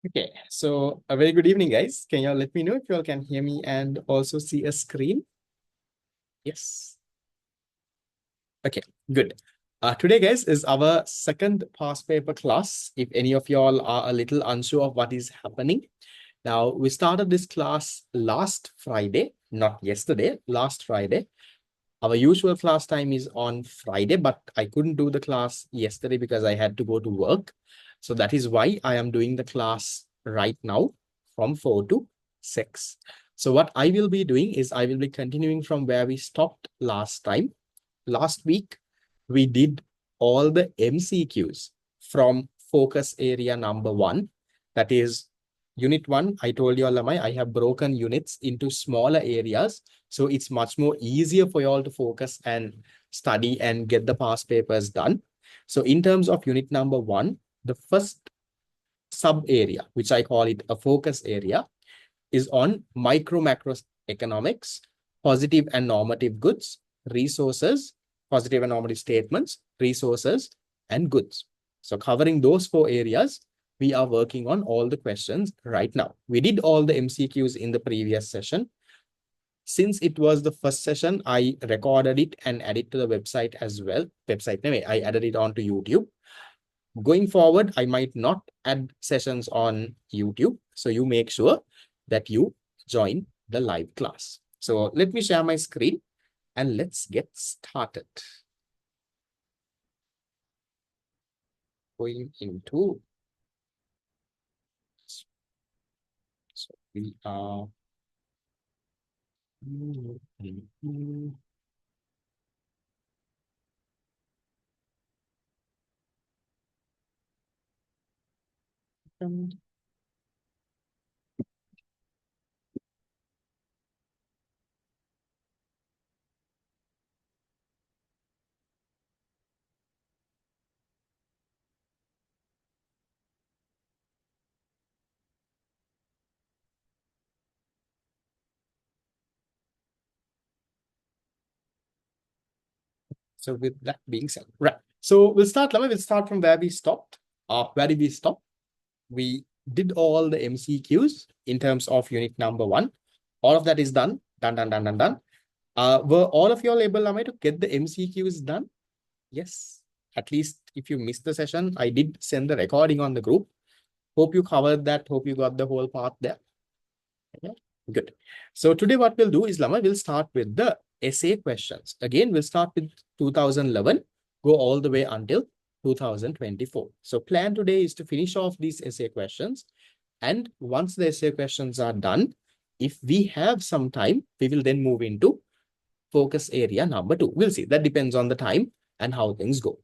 Okay, so a very good evening, guys. Can you all let me know if you all can hear me and also see a screen? Yes. Okay, good. Today, guys, is our second past paper class. If any of you all are a little unsure of what is happening, now we started this class last Friday, not yesterday, last Friday. Our usual class time is on Friday, but I couldn't do the class yesterday because I had to go to work. So that is why I am doing the class right now from 4 to 6. So what I will be doing is I will be continuing from where we stopped last time. Last week, we did all the MCQs from focus area number 1. That is unit 1. I told you all, I have broken units into smaller areas. So it's much more easier for you all to focus and study and get the past papers done. So in terms of unit number 1, the first sub area, which I call it a focus area, is on macroeconomics, positive and normative goods, resources, positive and normative statements, resources, and goods. So covering those 4 areas, we are working on all the questions right now. We did all the MCQs in the previous session. Since it was the first session, I recorded it and added to the website as well. Anyway, I added it onto YouTube. Going forward, I might not add sessions on YouTube. So you make sure that you join the live class. So let me share my screen and let's get started. Going into, so we are, so with that being said, right. So we'll start from where we stopped. Where did we stop? We did all the MCQs in terms of unit number 1. All of that is done. Done. Were all of you all able, to get the MCQs done? Yes. At least if you missed the session, I did send the recording on the group. Hope you covered that. Hope you got the whole part there. Okay. Good. So today what we'll do is, we'll start with the essay questions. Again, we'll start with 2011, go all the way until 2024. So plan today is to finish off these essay questions. And once the essay questions are done, if we have some time, we will then move into focus area number 2. We'll see. That depends on the time and how things go.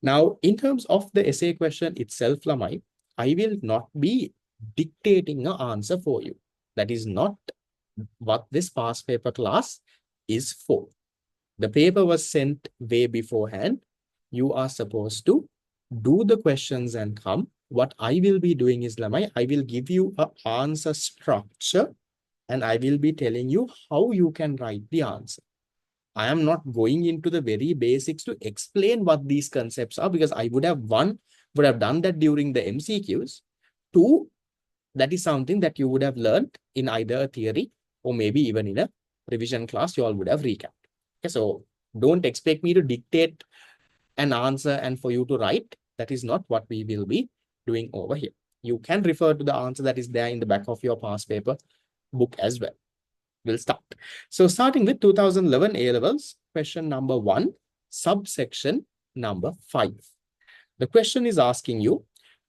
Now, in terms of the essay question itself, Lamai, I will not be dictating an answer for you. That is not what this past paper class is for. The paper was sent way beforehand. You are supposed to do the questions and come. What I will be doing is, Lamai, I will give you an answer structure and I will be telling you how you can write the answer. I am not going into the very basics to explain what these concepts are, because I would have done that during the MCQs. 2, that is something that you would have learned in either a theory or maybe even in a revision class, you all would have recapped. Okay, so don't expect me to dictate an answer and for you to write. That is not what we will be doing over here. You can refer to the answer that is there in the back of your past paper book as well. We'll start. So starting with 2011 A-levels, question number 1, subsection number 5. The question is asking you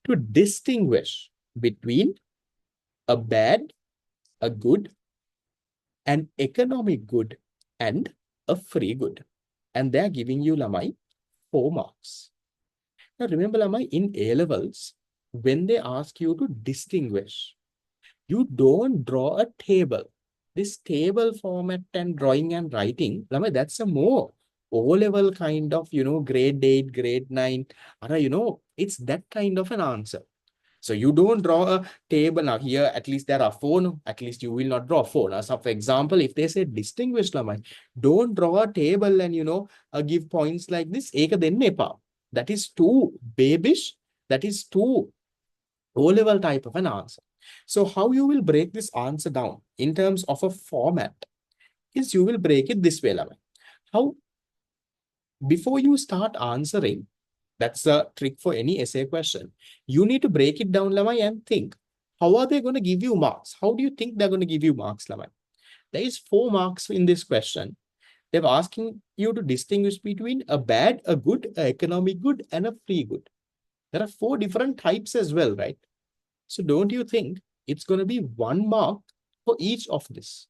to distinguish between a bad, a good, an economic good, and a free good. And they're giving you, Lamai, 4 marks. Now remember, Lamai, in A-levels, when they ask you to distinguish, you don't draw a table. This table format and drawing and writing, that's a more O-level kind of, grade 8, grade 9. It's that kind of an answer. So you don't draw a table. Now here, at least there are 4. No? At least you will not draw 4. Now, so for example, if they say distinguish, don't draw a table and, give points like this. That is too babish. That is too O-level type of an answer. So how you will break this answer down in terms of a format is you will break it this way, Lamai. How before you start answering, that's a trick for any essay question. You need to break it down, Lamai, and think, how are they going to give you marks? How do you think they're going to give you marks, Lamai? There is 4 marks in this question. They're asking you to distinguish between a bad, a good, a economic good, and a free good. There are 4 different types as well, right? So don't you think it's going to be 1 mark for each of this?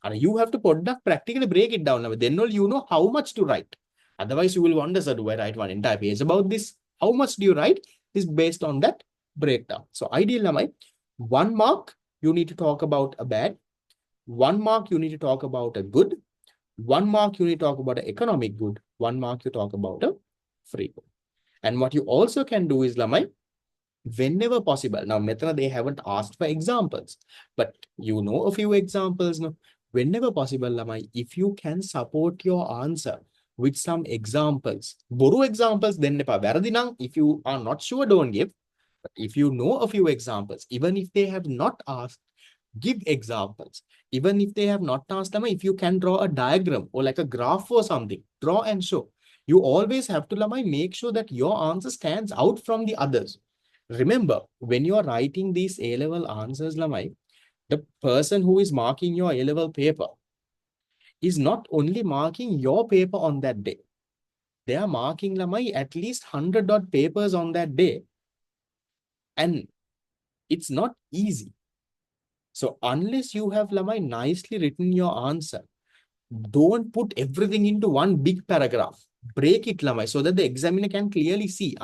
And you have to practically break it down. Then only you know how much to write. Otherwise, you will wonder, sir, do I write one entire page about this? How much do you write is based on that breakdown. So ideally, 1 mark, you need to talk about a bad. 1 mark, you need to talk about a good. 1 mark, you need to talk about an economic good. 1 mark, you talk about a free good. And what you also can do is, Lamai, whenever possible. Now, Methana, they haven't asked for examples, but you know a few examples. No? Whenever possible, Lamai, if you can support your answer with some examples, borrow examples, then if you are not sure, don't give. But if you know a few examples, even if they have not asked, give examples. Even if they have not asked them, if you can draw a diagram or like a graph or something, draw and show. You always have to, Lamai, make sure that your answer stands out from the others. Remember, when you are writing these A-level answers, Lamai, the person who is marking your A-level paper is not only marking your paper on that day. They are marking, Lamai, at least 100 odd papers on that day. And it's not easy. So unless you have, Lamai, nicely written your answer, don't put everything into one big paragraph. Break it, Lamai, so that the examiner can clearly see,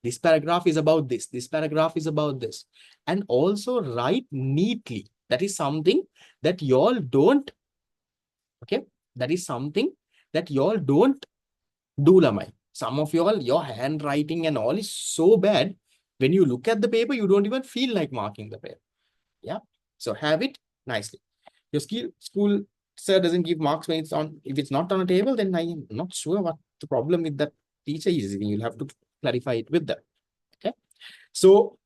this paragraph is about this paragraph is about this. And also write neatly. That is something that y'all don't, okay? That is something that y'all don't do, Lamai. Some of y'all, your handwriting and all is so bad. When you look at the paper, you don't even feel like marking the paper. Yeah. So have it nicely. Your school sir doesn't give marks when it's on, if it's not on a table, then I'm not sure what the problem with that teacher is. You'll have to clarify it with them. Okay. So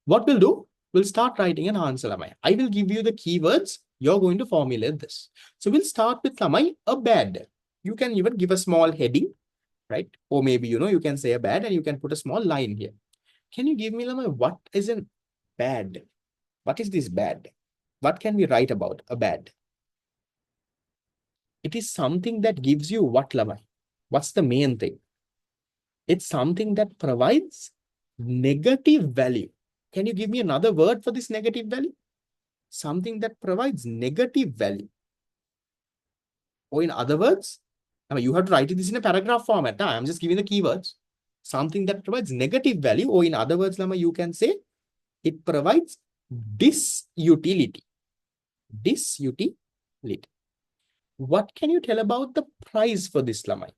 what we'll do, we'll start writing an answer, Lamai. I will give you the keywords. You're going to formulate this. So we'll start with, Lamai, a bad. You can even give a small heading, right? Or maybe, you can say a bad and you can put a small line here. Can you give me, Lamai, what is a bad? What is this bad? What can we write about a bad? It is something that gives you what, Lamai? What's the main thing? It's something that provides negative value. Can you give me another word for this negative value? Something that provides negative value. Or in other words, you have to write this in a paragraph format. I'm just giving the keywords. Something that provides negative value. Or in other words, Lama, you can say it provides disutility. Disutility. What can you tell about the price for this, Lamai?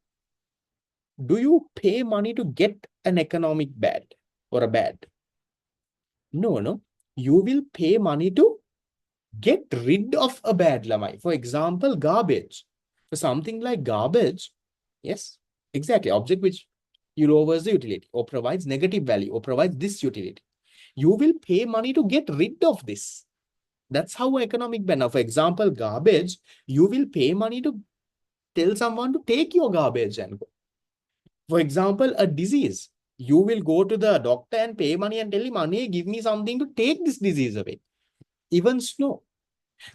Do you pay money to get an economic bad or a bad? No. You will pay money to get rid of a bad, Lamai. For example, garbage. For something like garbage, yes, exactly. Object which you lowers the utility or provides negative value or provides this utility. You will pay money to get rid of this. That's how economic bad. Now, for example, garbage, you will pay money to tell someone to take your garbage and go. For example, a disease, you will go to the doctor and pay money and tell him, money, give me something to take this disease away. Even snow.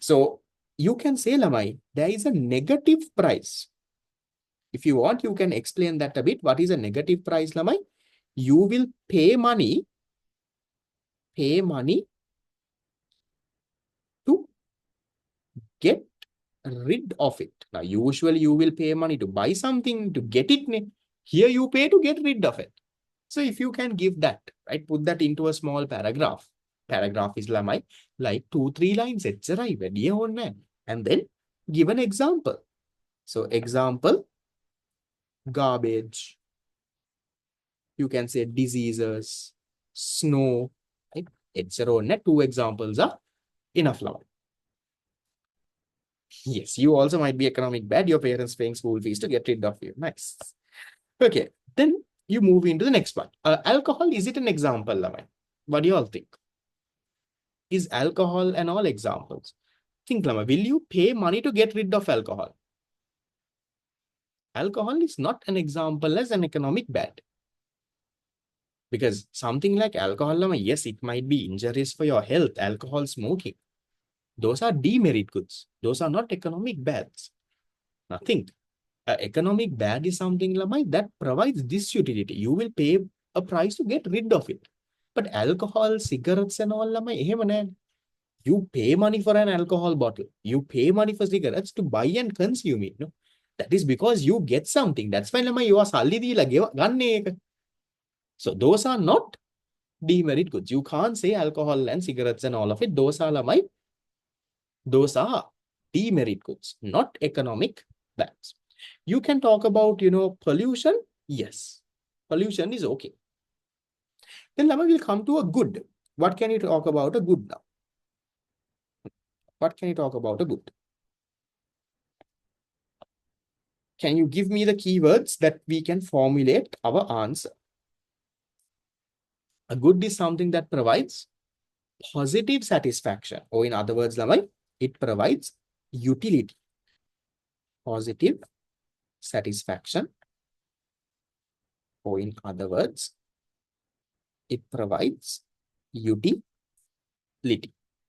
So you can say, Lamai, there is a negative price. If you want, you can explain that a bit. What is a negative price, Lamai? You will pay money to get rid of it. Now, usually you will pay money to buy something to get it. Here you pay to get rid of it. So if you can give that, right, put that into a small paragraph. Paragraph is Lamai, like 2-3 lines, etc. And then give an example. So example, garbage. You can say diseases, snow, right, etc. 2 examples are enough, Lamai. Yes, you also might be economic bad. Your parents paying school fees to get rid of you. Nice. Okay, then you move into the next one. Alcohol, is it an example, Lamai? What do you all think? is alcohol and all examples. Think, Lama, will you pay money to get rid of alcohol? Alcohol is not an example as an economic bad. Because something like alcohol, Lama, yes, it might be injurious for your health, alcohol smoking. Those are demerit goods. Those are not economic bads. Nothing. Economic bad is something, Lama, that provides this utility. You will pay a price to get rid of it. But alcohol, cigarettes and all, Lama, you pay money for an alcohol bottle. You pay money for cigarettes to buy and consume it. No? That is because you get something. That's why you are salli dila ganne එක. So those are not demerit goods. You can't say alcohol and cigarettes and all of it. Those are demerit goods, not economic bads. You can talk about, pollution. Yes, pollution is okay. Then Lama will come to a good. What can you talk about a good now? What can you talk about a good? Can you give me the keywords that we can formulate our answer? A good is something that provides positive satisfaction, or in other words, Lama, it provides utility. Positive satisfaction, or in other words, it provides utility.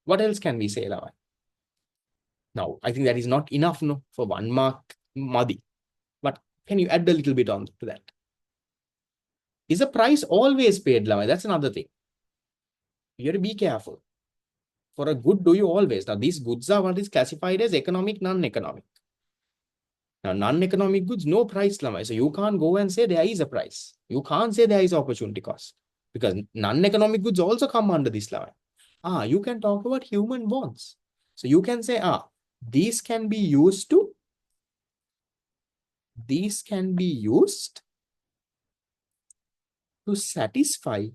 What else can we say, Lama? Now, I think that is not enough, no, for 1 mark, Madi. But can you add a little bit on to that? Is the price always paid, Lama? That's another thing. You have to be careful. For a good, do you always? Now, these goods are what is classified as economic, non-economic. Now, non-economic goods, no price, Lama. So you can't go and say there is a price. You can't say there is opportunity cost. Because non-economic goods also come under this, Lama. You can talk about human wants. So you can say, these can be used to satisfy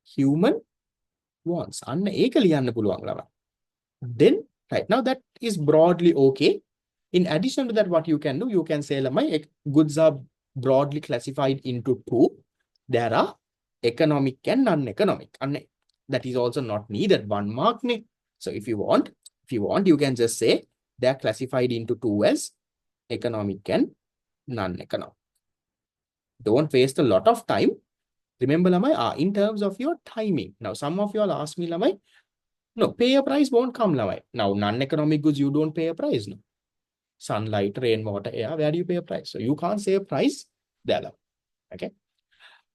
human wants. Then, right now, that is broadly okay. In addition to that, what you can do, you can say, my goods are broadly classified into two. There are economic and non-economic. That is also not needed 1 mark. So if you want, you can just say they are classified into two as economic and non-economic. Don't waste a lot of time. Remember, Lamai, in terms of your timing. Now, some of you all ask me, Lamai, no, pay a price won't come, Lamai. Now, non-economic goods, you don't pay a price. No. Sunlight, rain, water, air, where do you pay a price? So you can't say a price there, Lamai. Okay.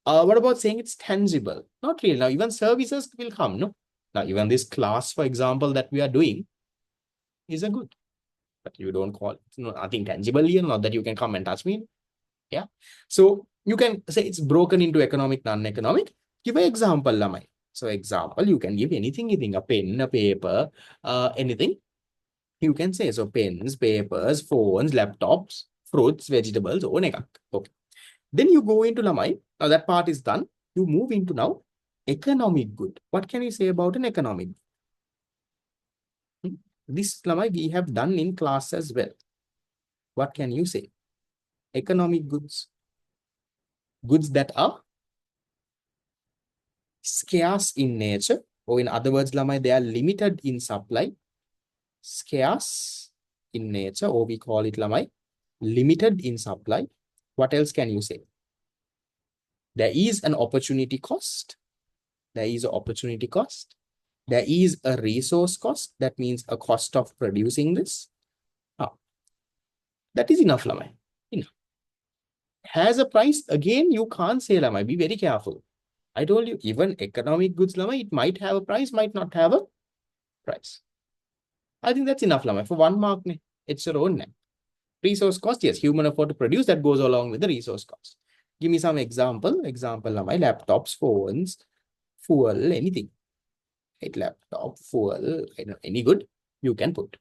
What about saying it's tangible? Not really. Now, even services will come, no? Now, even this class, for example, that we are doing is a good. But you don't call it, nothing tangible here, not that you can come and touch me. Yeah. So you can say it's broken into economic, non-economic. Give an example, Lamai. So example, you can give anything you think, a pen, a paper, anything. You can say, so pens, papers, phones, laptops, fruits, vegetables, okay. Then you go into Lamai. Now that part is done. You move into now economic good. What can you say about an economic good? This Lamai we have done in class as well. What can you say? Economic goods. Goods that are scarce in nature, or in other words, Lamai, they are limited in supply. Scarce in nature, or we call it, Lamai, limited in supply. What else can you say? There is an opportunity cost. There is an opportunity cost. There is a resource cost. That means a cost of producing this. That is enough, Lamai. Enough. Has a price. Again, you can't say, Lamai. Be very careful. I told you, even economic goods, Lamai, it might have a price, might not have a price. I think that's enough, Lamai. For 1 mark, it's your own name. Resource cost, yes, human effort to produce, that goes along with the resource cost. Give me some example. Example, Lamai, laptops, phones, fuel, anything. Right? Laptop, fuel, any good, you can put.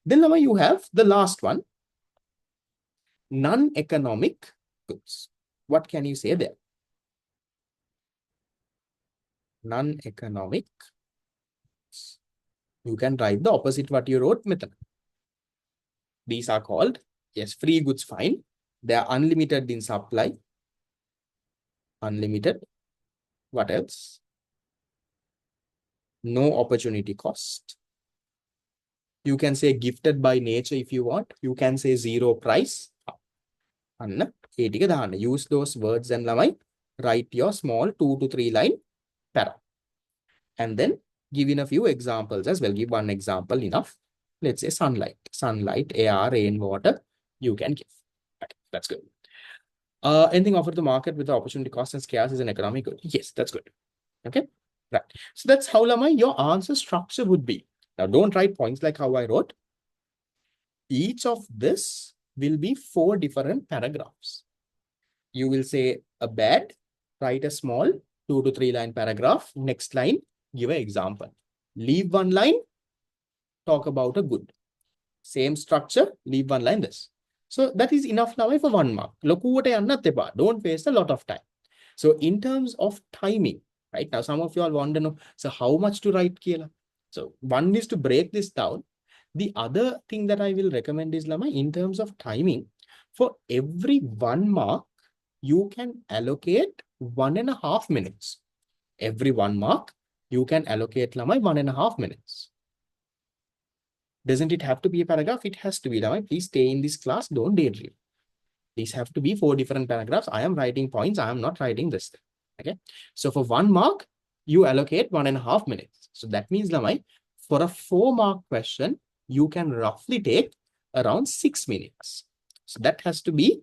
Then, Lamai, you have the last one. Non-economic goods. What can you say there? Non-economic. You can write the opposite what you wrote method. These are called, yes, free goods, fine. They are unlimited in supply. Unlimited. What else? No opportunity cost. You can say gifted by nature if you want. You can say zero price. Use those words and write your small 2 to 3 line para. And then give in a few examples as well. Give one example enough. Let's say sunlight. Sunlight, air, rainwater, you can give. Okay, that's good. Anything offered the market with the opportunity cost and scarce is an economic good. Yes, that's good. Okay, right. So that's how your answer structure would be. Now, don't write points like how I wrote. Each of this will be 4 different paragraphs. You will say a bad, write a small 2 to 3 line paragraph. Next line, give an example. Leave one line, talk about a good. Same structure, leave one line this. So that is enough now for 1 mark. Don't waste a lot of time. So in terms of timing, right now, some of you all want to know, so how much to write Kiela? So one is to break this down. The other thing that I will recommend is in terms of timing, for every 1 mark, you can allocate 1.5 minutes. Every 1 mark, you can allocate 1.5 minutes. Doesn't it have to be a paragraph? It has to be. Please stay in this class. Don't daydream. These have to be 4 different paragraphs. I am writing points. I am not writing this thing. Okay. So for 1 mark, you allocate 1.5 minutes. So that means for a 4 mark question, you can roughly take around 6 minutes. So that has to be,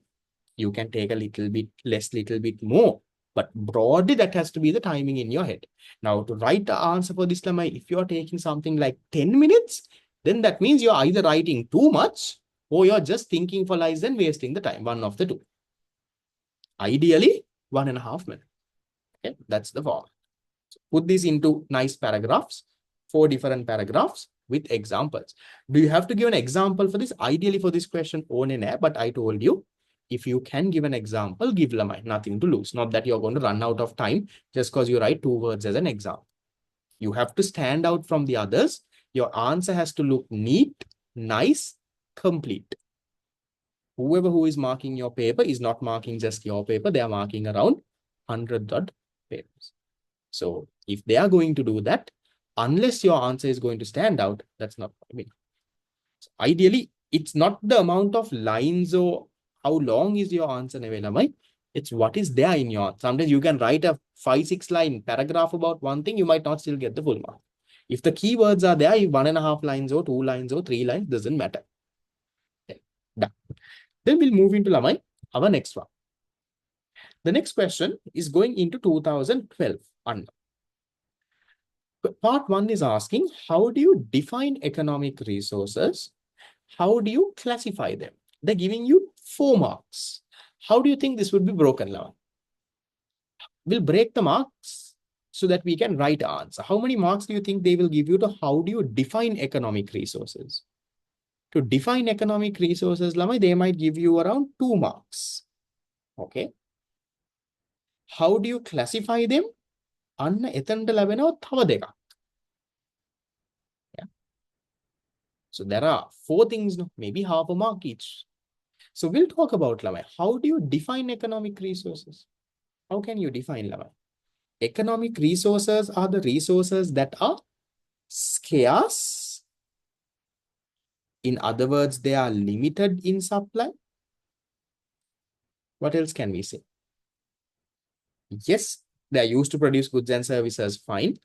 you can take a little bit less, little bit more. But broadly, that has to be the timing in your head. Now, to write the answer for this, if you're taking something like 10 minutes, then that means you're either writing too much or you're just thinking for lies and wasting the time. One of the two. Ideally, 1.5 minutes. Okay, that's the format. So put this into nice paragraphs, 4 different paragraphs with examples. Do you have to give an example for this? Ideally for this question, but I told you, if you can give an example, give nothing to lose. Not that you're going to run out of time just because you write 2 words as an example. You have to stand out from the others. Your answer has to look neat, nice, complete. Whoever who is marking your paper is not marking just your paper. They are marking around 100 papers. So if they are going to do that, unless your answer is going to stand out, that's not what I mean. So ideally, it's not the amount of lines or how long is your answer. It's what is there in your. Sometimes you can write a 5-6 line paragraph about one thing, you might not still get the full mark. If the keywords are there, 1.5 lines or 2 lines or 3 lines, doesn't matter. Okay. Done. Then we'll move into our next one. The next question is going into 2012. Part 1 is asking, how do you define economic resources? How do you classify them? They're giving you 4 marks. How do you think this would be broken now? We'll break the marks so that we can write an answer. How many marks do you think they will give you to how do you define economic resources? To define economic resources, they might give you around 2 marks. Okay. How do you classify them? Yeah. So there are 4 things, maybe half a mark each. So we'll talk about how do you define economic resources? How can you define economic resources are the resources that are scarce. In other words, they are limited in supply. What else can we say? Yes, they are used to produce goods and services, fine.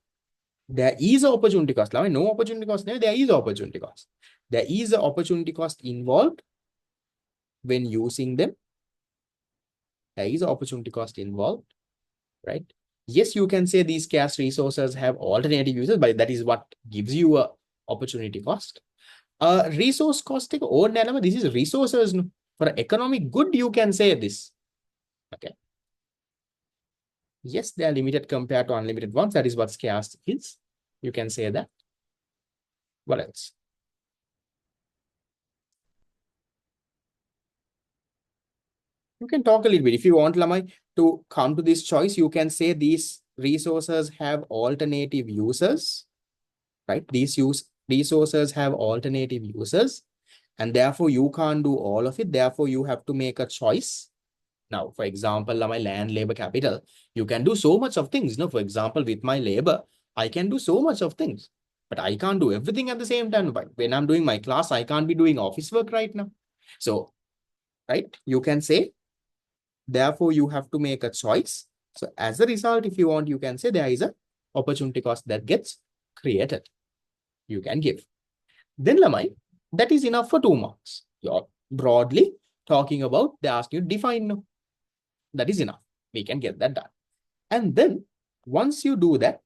There is an opportunity cost. No opportunity cost, there is opportunity cost. There is an opportunity cost involved when using them. There is an opportunity cost involved, right? Yes, you can say these scarce resources have alternative uses, but that is what gives you a opportunity cost. Resource cost, this is resources. For economic good, you can say this. Okay. Yes, they are limited compared to unlimited ones. That is what scarce is. You can say that. What else? You can talk a little bit. If you want, Lamai, to come to this choice, you can say these resources have alternative uses, right? These resources have alternative uses, and therefore you can't do all of it. Therefore, you have to make a choice. Now, for example, my land, labor, capital, you can do so much of things. For example, with my labor, I can do so much of things, but I can't do everything at the same time. But when I'm doing my class, I can't be doing office work right now. So, right, you can say, therefore, you have to make a choice. So as a result, if you want, you can say there is a opportunity cost that gets created. You can give. Then Lamai, that is enough for 2 marks. You're broadly talking about, they ask you define no. That is enough. We can get that done. And then once you do that,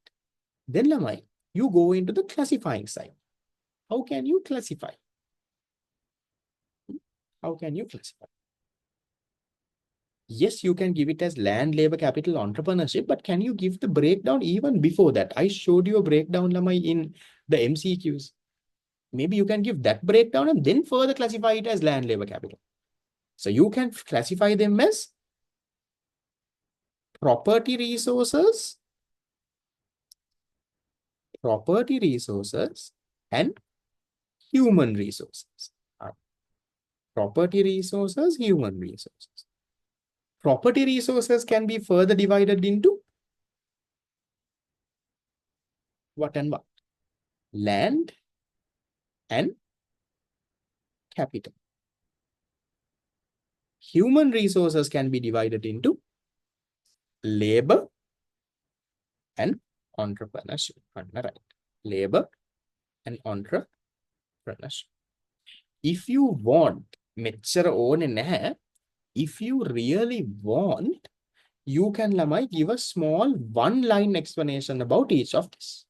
then Lamai, you go into the classifying side. How can you classify? How can you classify? Yes, you can give it as land, labor, capital, entrepreneurship, but can you give the breakdown even before that? I showed you a breakdown, Lamai, in the MCQs. Maybe you can give that breakdown and then further classify it as land, labor, capital. So you can classify them as property resources, and human resources. Property resources, human resources. Property resources can be further divided into what and what? Land and capital. Human resources can be divided into labor and entrepreneurship. Right. Labor and entrepreneurship. If you want, if you really want, you can Lamai give a small 1-line explanation about each of this.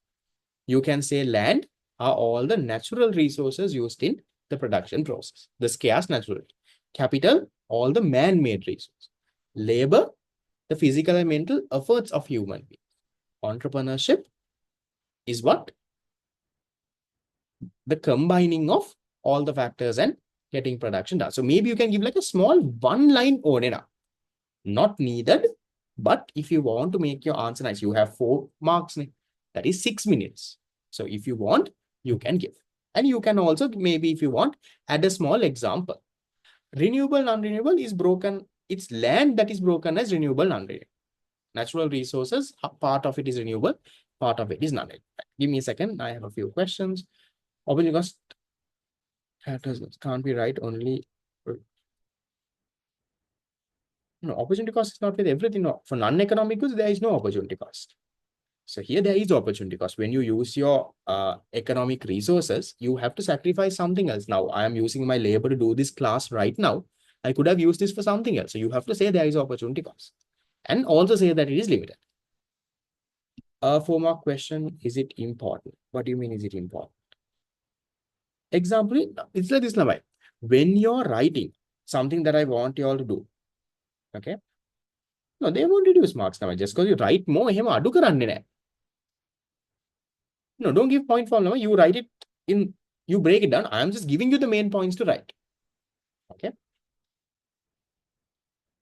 You can say land are all the natural resources used in the production process, the scarce natural. Capital, all the man-made resources. Labor, the physical and mental efforts of human beings. Entrepreneurship is what? The combining of all the factors and getting production done. So maybe you can give like a small 1-line onena. Not needed, but if you want to make your answer nice, you have 4 marks. That is 6 minutes. So if you want, you can give. And you can also, maybe if you want, add a small example. Renewable, non-renewable is broken. It's land that is broken as renewable, non-renewable. Natural resources, part of it is renewable, part of it is non-renewable. Give me a second. I have a few questions. Opportunity cost can't be right only. No, opportunity cost is not with everything. No. For non-economic goods, there is no opportunity cost. So here there is opportunity cost. When you use your economic resources, you have to sacrifice something else. Now, I am using my labor to do this class right now. I could have used this for something else. So you have to say there is opportunity cost. And also say that it is limited. A 4-mark question, is it important? What do you mean, is it important? Example, it's like this, Lamai. When you're writing something that I want you all to do, okay? No, they won't reduce marks now. Just because you write more, no, don't give point form now. You write it in, you break it down. I'm just giving you the main points to write. Okay.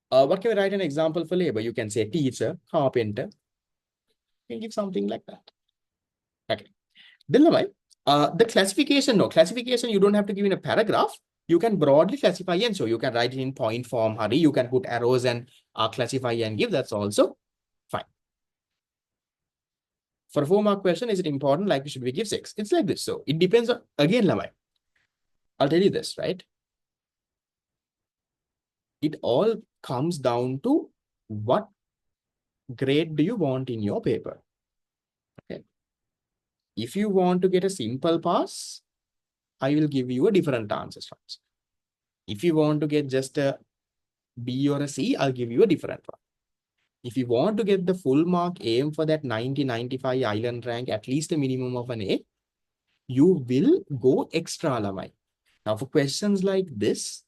What can we write an example for labor? You can say teacher, carpenter. You can give something like that. Okay. Then the classification, no. Classification, you don't have to give in a paragraph. You can broadly classify and show. You can write it in point form, hurry. You can put arrows and classify and give. That's also fine. For a 4-mark question, is it important? Like, should we give 6? It's like this. So it depends on, again, Lamai. I'll tell you this, right? It all comes down to what grade do you want in your paper? Okay. If you want to get a simple pass, I will give you a different answer structure. If you want to get just a B or a C, I'll give you a different one. If you want to get the full mark, aim for that 90, 95 island rank, at least a minimum of an A, you will go extra, Lamai. Now, for questions like this,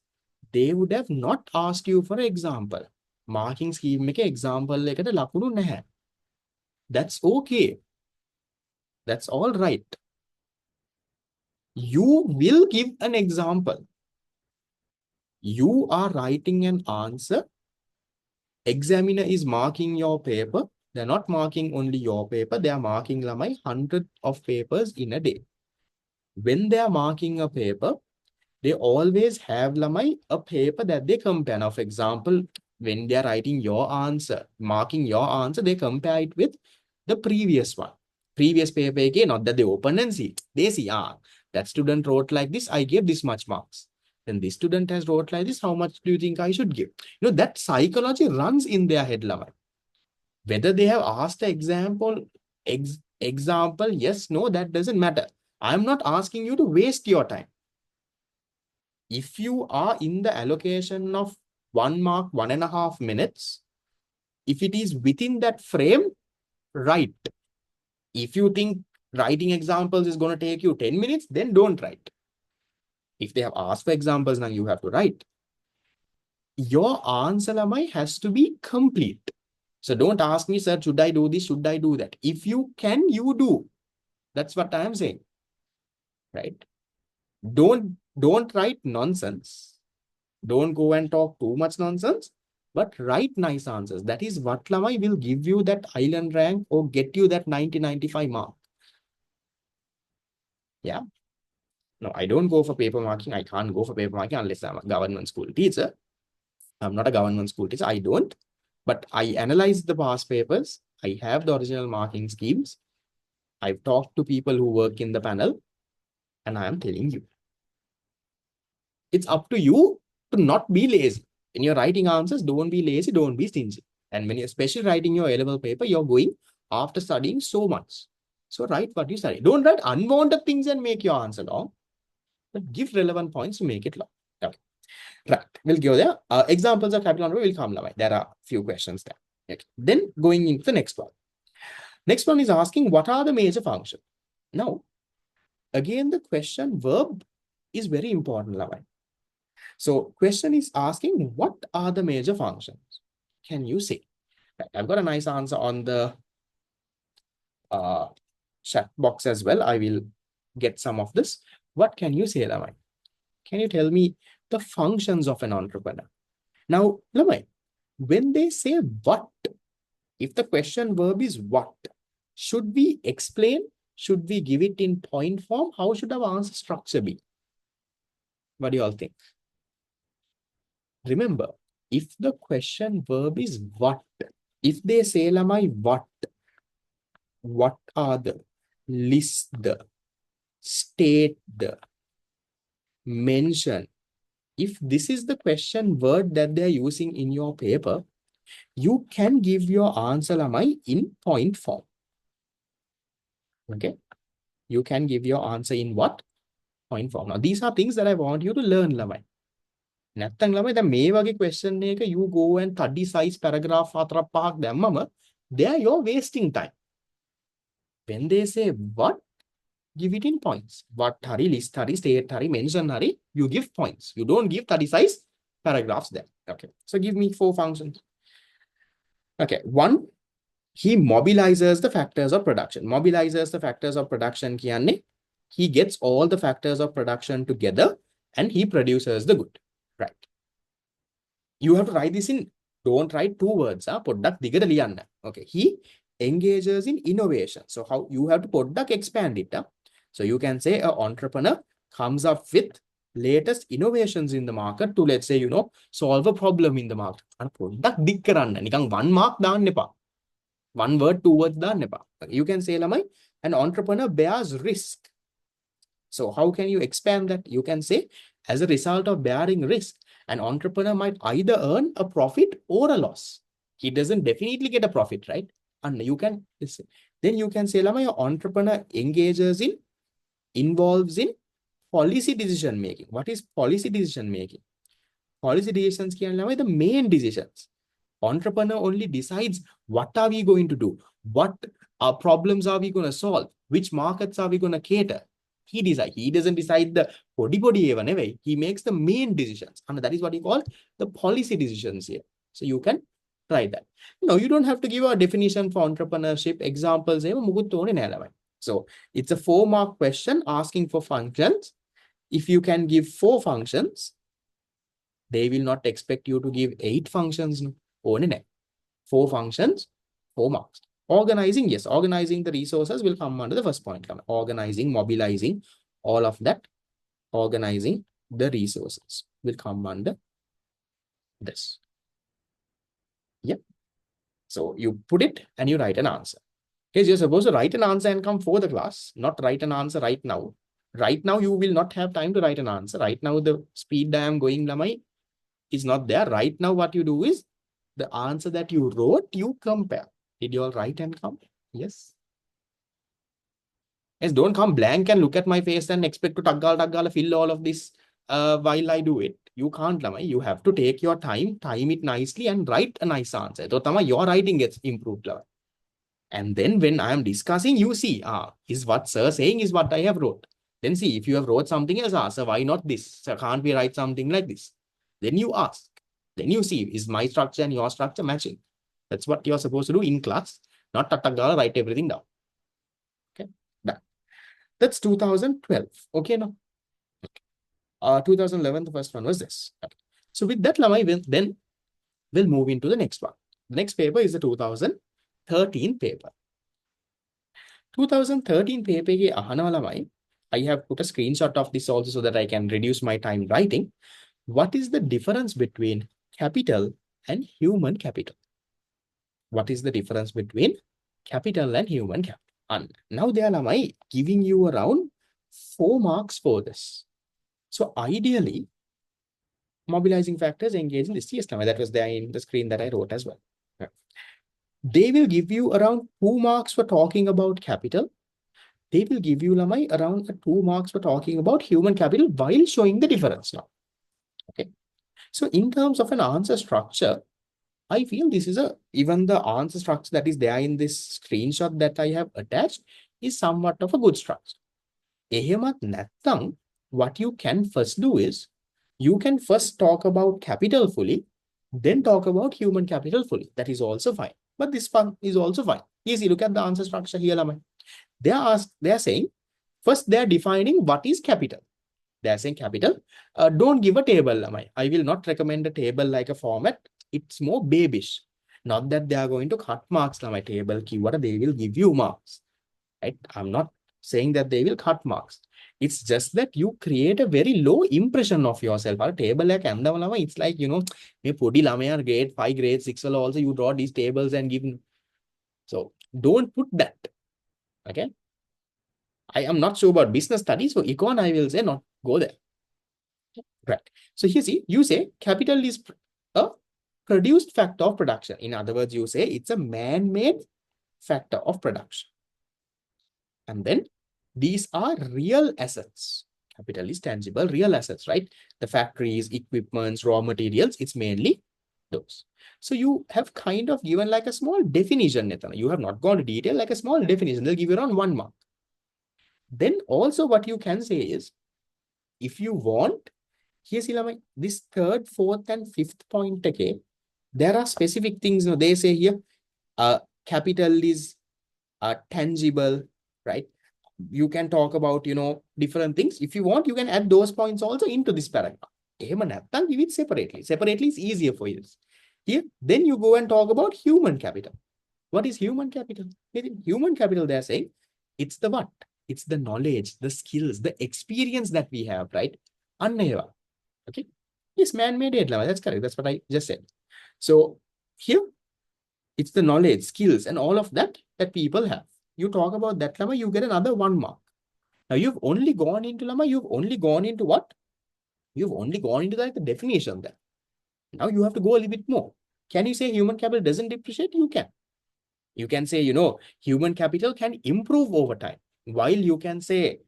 they would have not asked you for example. Marking scheme make example ekata lakunu naha. That's okay. That's all right. You will give an example. You are writing an answer. Examiner is marking your paper. They're not marking only your paper. They are marking Lamai 100 of papers in a day. When they are marking a paper, they always have Lamai a paper that they compare. Now, for example, when they are writing your answer, marking your answer, they compare it with the previous one. previous paper again, not that they open and see. They see, that student wrote like this, I gave this much marks. Then this student has wrote like this, how much do you think I should give? That psychology runs in their head level. Whether they have asked the example, yes, no, that doesn't matter. I'm not asking you to waste your time. If you are in the allocation of 1 mark, 1.5 minutes, if it is within that frame, write. If you think writing examples is going to take you 10 minutes, then don't write. If they have asked for examples, now you have to write. Your answer has to be complete. So don't ask me, sir, should I do this? Should I do that? If you can, you do. That's what I am saying. Right? Don't write nonsense. Don't go and talk too much nonsense, but write nice answers. That is what Lamai will give you that island rank or get you that 90-95 mark. Yeah. No, I don't go for paper marking. I can't go for paper marking unless I'm a government school teacher. I'm not a government school teacher. I don't. But I analyze the past papers. I have the original marking schemes. I've talked to people who work in the panel. And I am telling you, it's up to you to not be lazy. When you're writing answers, don't be lazy, don't be stingy. And when you're especially writing your A-level paper, you're going after studying so much. So write what you study. Don't write unwanted things and make your answer long, but give relevant points to make it long. Okay. Right. We'll go there. Examples of capital number will come now. There are a few questions there. Okay. Then going into the next one. Next one is asking, what are the major functions? Now, again, the question verb is very important, Lavai. So question is asking, what are the major functions? Can you say? Right. I've got a nice answer on the chat box as well. I will get some of this. What can you say, Lamai? Can you tell me the functions of an entrepreneur? Now, Lamai, when they say what, if the question verb is what, should we explain? Should we give it in point form? How should our answer structure be? What do you all think? Remember, if the question verb is what, if they say, Lamai, what are the, list the, state the, mention. If this is the question word that they're using in your paper, you can give your answer, Lamai, in point form. Okay. You can give your answer in what? Point form. Now, these are things that I want you to learn, Lamai. නැත්තම් ළමයි දැන් මේ වගේ question එක you go and study size paragraph 4 5 දැම්මම there you're wasting time. When they say what, give it in points. What hari, list hari, state hari, mention hari, you give points. You don't give 30 size paragraphs there. Okay. So give me 4 functions. Okay. 1, he mobilizes the factors of production. Mobilizes the factors of production කියන්නේ he gets all the factors of production together and he produces the good. Right. You have to write this in, don't write 2 words. පොඩ්ඩක් දිගට ලියන්න. Okay. He engages in innovation. So how you have to පොඩ්ඩක් expand it. So you can say an entrepreneur comes up with latest innovations in the market to, let's say, solve a problem in the market. And පොඩ්ඩක් දික් කරන්න. නිකන් 1 mark දාන්න එපා. 1 word, 2 words දාන්න එපා. You can say, ළමයි, an entrepreneur bears risk. So how can you expand that? You can say, as a result of bearing risk, an entrepreneur might either earn a profit or a loss. He doesn't definitely get a profit, right? And you can, then you can say, Lama, your entrepreneur involves in policy decision making. What is policy decision making? Policy decisions are the main decisions. Entrepreneur only decides what are we going to do? What problems are we going to solve? Which markets are we going to cater? He decides. He doesn't decide the body anyway. He makes the main decisions. And that is what you call the policy decisions here. So you can try that. No, you don't have to give a definition for entrepreneurship. Examples. So it's a 4-mark question asking for functions. If you can give 4 functions, they will not expect you to give 8 functions. Only 4 functions, 4 marks. Organizing, yes, organizing the resources will come under the first point. Organizing, mobilizing, all of that. Organizing the resources will come under this. Yep. So you put it and you write an answer. Because you're supposed to write an answer and come for the class, not write an answer right now. Right now, you will not have time to write an answer. Right now, the speed that I'm going, Lamai, is not there. Right now, what you do is the answer that you wrote, you compare. Did you all write and come? Yes. Yes, don't come blank and look at my face and expect to taggala fill all of this while I do it. You can't, Lamai. You have to take your time it nicely and write a nice answer. So, Tama, your writing gets improved, Lamai. And then when I am discussing, you see, is what sir saying is what I have wrote. Then see, if you have wrote something else, sir, why not this? Sir, can't we write something like this? Then you ask. Then you see, is my structure and your structure matching? That's what you're supposed to do in class, not tatagala, write everything down. Okay, done. That's 2012. Okay, now. Okay. 2011, the first one was this. Okay. So with that, Lamai, then we'll move into the next one. The next paper is the 2013 paper. 2013 paper ke ahana lamai. I have put a screenshot of this also so that I can reduce my time writing. What is the difference between capital and human capital? What is the difference between capital and human capital? And now they are giving you around 4 marks for this. So ideally, mobilizing factors engage in this. Yes, that was there in the screen that I wrote as well. They will give you around 2 marks for talking about capital. They will give you Lamai around 2 marks for talking about human capital while showing the difference now. Okay. So in terms of an answer structure, I feel this is even the answer structure that is there in this screenshot that I have attached is somewhat of a good structure. Ehemat nathang, what you can first do is, you can first talk about capital fully, then talk about human capital fully. That is also fine. But this one is also fine. Easy, look at the answer structure here, Lamai. They are saying, first they are defining what is capital. They are saying capital. Don't give a table, Lamai. I will not recommend a table like a format. It's more babyish. Not that they are going to cut marks, Lamai. Table keyword, they will give you marks. Right? I'm not saying that they will cut marks. It's just that you create a very low impression of yourself. Our table like it's like, me podi lamaya grade 5, grade 6 also you draw these tables and give. So don't put that. Okay. I am not sure about business studies. So econ, I will say not go there. Right. So here see, you say capital is a produced factor of production. In other words, you say it's a man-made factor of production. And then these are real assets. Capital is tangible, real assets, right? The factories, equipments, raw materials, it's mainly those. So you have kind of given like a small definition, Netana. You have not gone to detail, like a small definition. They'll give you around 1 mark. Then also what you can say is, if you want, here's this 3rd, 4th, and 5th point, okay, there are specific things, they say here, capital is tangible, right? You can talk about, different things. If you want, you can add those points also into this paragraph. Give it separately. Separately is easier for you. Here, then you go and talk about human capital. What is human capital? Human capital, they're saying, it's the what? It's the knowledge, the skills, the experience that we have, right? Anneva. Okay. Yes, man-made it. That's correct. That's what I just said. So here, it's the knowledge, skills, and all of that people have. You talk about that, Lama, you get another 1 mark. Now you've only gone into Lama, you've only gone into what? You've only gone into like the definition there. Now you have to go a little bit more. Can you say human capital doesn't depreciate? You can. You can say, human capital can improve over time. While you can say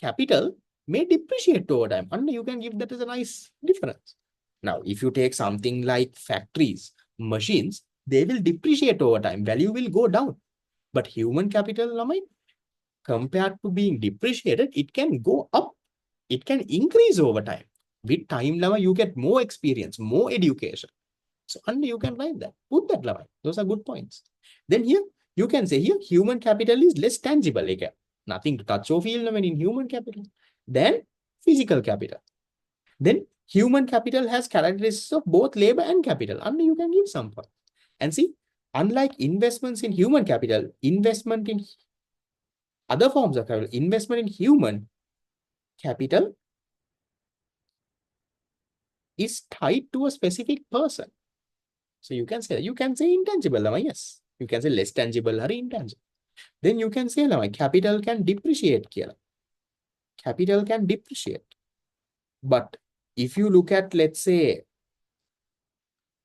capital may depreciate over time. And you can give that as a nice difference. Now, if you take something like factories, machines, they will depreciate over time. Value will go down. But human capital, Lamai, compared to being depreciated, it can go up. It can increase over time. With time, Lamai, you get more experience, more education. So, and you can write that. Put that, Lamai. Those are good points. Then here, you can say here, human capital is less tangible. Again. Nothing to touch or feel in human capital. Then physical capital. Then human capital has characteristics of both labor and capital. And you can give some point. And see, unlike investments in human capital, investment in other forms of capital, investment in human capital is tied to a specific person. So you can say intangible, yes. You can say less tangible or intangible. Then you can say ළමයි capital can depreciate කියලා. Capital can depreciate. But if you look at, let's say,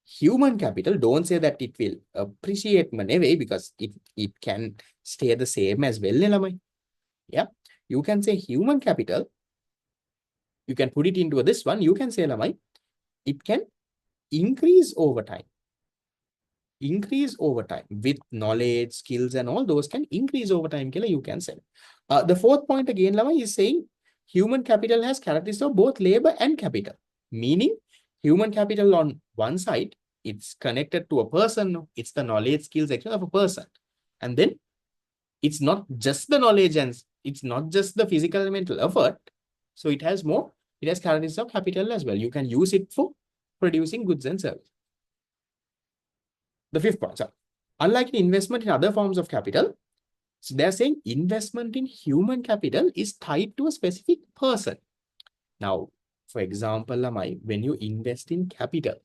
human capital, don't say that it will appreciate නෙවෙයි, because it can stay the same as well නේ ළමයි. Yeah, you can say human capital, you can put it into this one, you can say ළමයි it can increase over time. Increase over time with knowledge, skills, and all those can increase over time. You can say. The fourth point again, Lama, is saying human capital has characteristics of both labor and capital. Meaning, human capital on one side, it's connected to a person. It's the knowledge, skills, action of a person. And then it's not just the knowledge and it's not just the physical and mental effort. So it has more. It has characteristics of capital as well. You can use it for producing goods and services. The fifth point, so unlike investment in other forms of capital, so they're saying investment in human capital is tied to a specific person. Now, for example, when you invest in capital,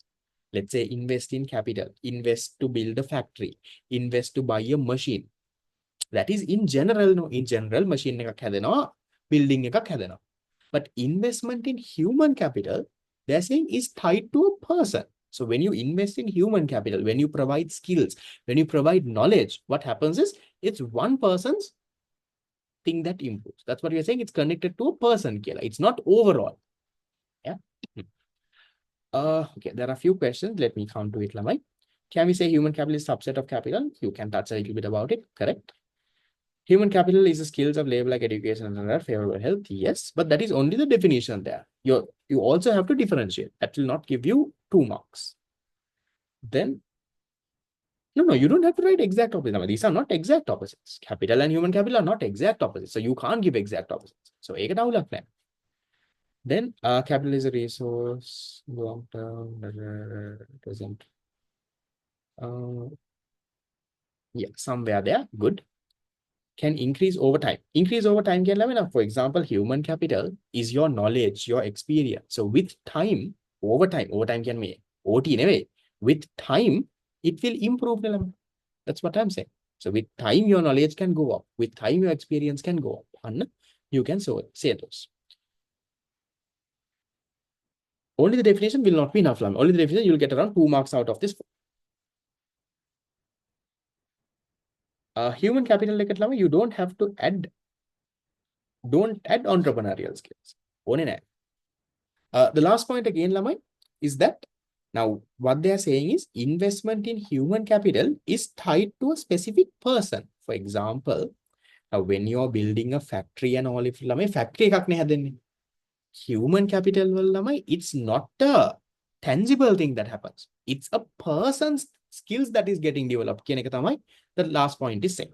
let's say invest in capital, invest to build a factory, invest to buy a machine. That is in general, no, in general, machine එකක් හැදෙනවා, building එකක් හැදෙනවා. But investment in human capital, they're saying is tied to a person. So when you invest in human capital, when you provide skills, when you provide knowledge, what happens is it's one person's thing that improves. That's what you're saying. It's connected to a person. It's not overall. Yeah. Okay. There are a few questions. Let me come to it, Lamai. Can we say human capital is a subset of capital? You can touch a little bit about it. Correct. Human capital is the skills of labor like education and favorable health. Yes, but that is only the definition there. You also have to differentiate. That will not give you 2 marks. Then, no, you don't have to write exact opposites. These are not exact opposites. Capital and human capital are not exact opposites. So you can't give exact opposites. So, then capital is a resource, long term, present. Yeah, somewhere there. Good. Can increase over time. Increase over time, for example, human capital is your knowledge, your experience. So with time, over time can be OT anyway. With time, it will improve. That's what I'm saying. So with time, your knowledge can go up. With time, your experience can go up. And you can say those. Only the definition will not be enough. Only the definition, you'll get around 2 marks out of this. Human capital, you don't have to add. Don't add entrepreneurial skills. The last point again, Lamai, is that now what they are saying is investment in human capital is tied to a specific person. For example, when you're building a factory and all, if Lamai factory එකක් නේ හැදෙන්නේ. Human capital වල Lamai, it's not a tangible thing that happens. It's a person's skills that is getting developed. කියන එක තමයි the last point is saying.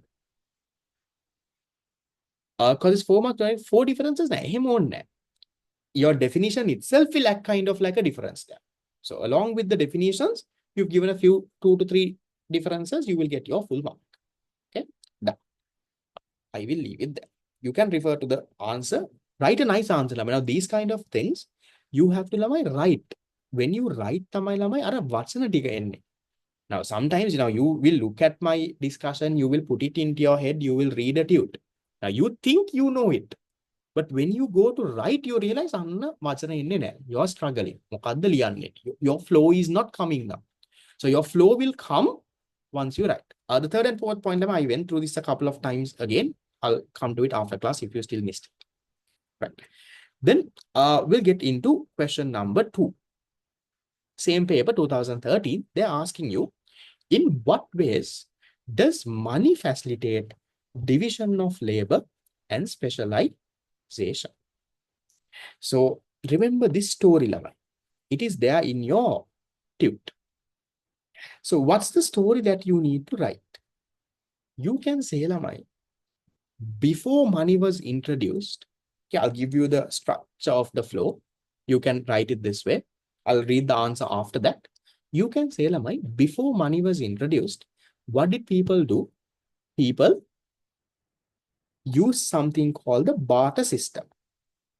Because it's 4 marks, 4 differences. Your definition itself will act kind of like a difference there. So along with the definitions, you've given a few 2 to 3 differences, you will get your full mark. Okay, done. I will leave it there. You can refer to the answer. Write a nice answer. Now these kind of things, you have to write. When you write, now sometimes you will look at my discussion, you will put it into your head, you will read a tute. Now you think you know it. But when you go to write, you realize you're struggling. Your flow is not coming now. So your flow will come once you write. The third and fourth point, I went through this a couple of times again. I'll come to it after class if you still missed it. Right. Then we'll get into question number 2. Same paper, 2013. They're asking you, in what ways does money facilitate division of labor and specialization? So remember this story, Lamai. It is there in your tute. So what's the story that you need to write? You can say, Lamai, before money was introduced, okay, I'll give you the structure of the flow. You can write it this way. I'll read the answer after that. You can say, Lamai, before money was introduced, what did people do? People use something called the barter system.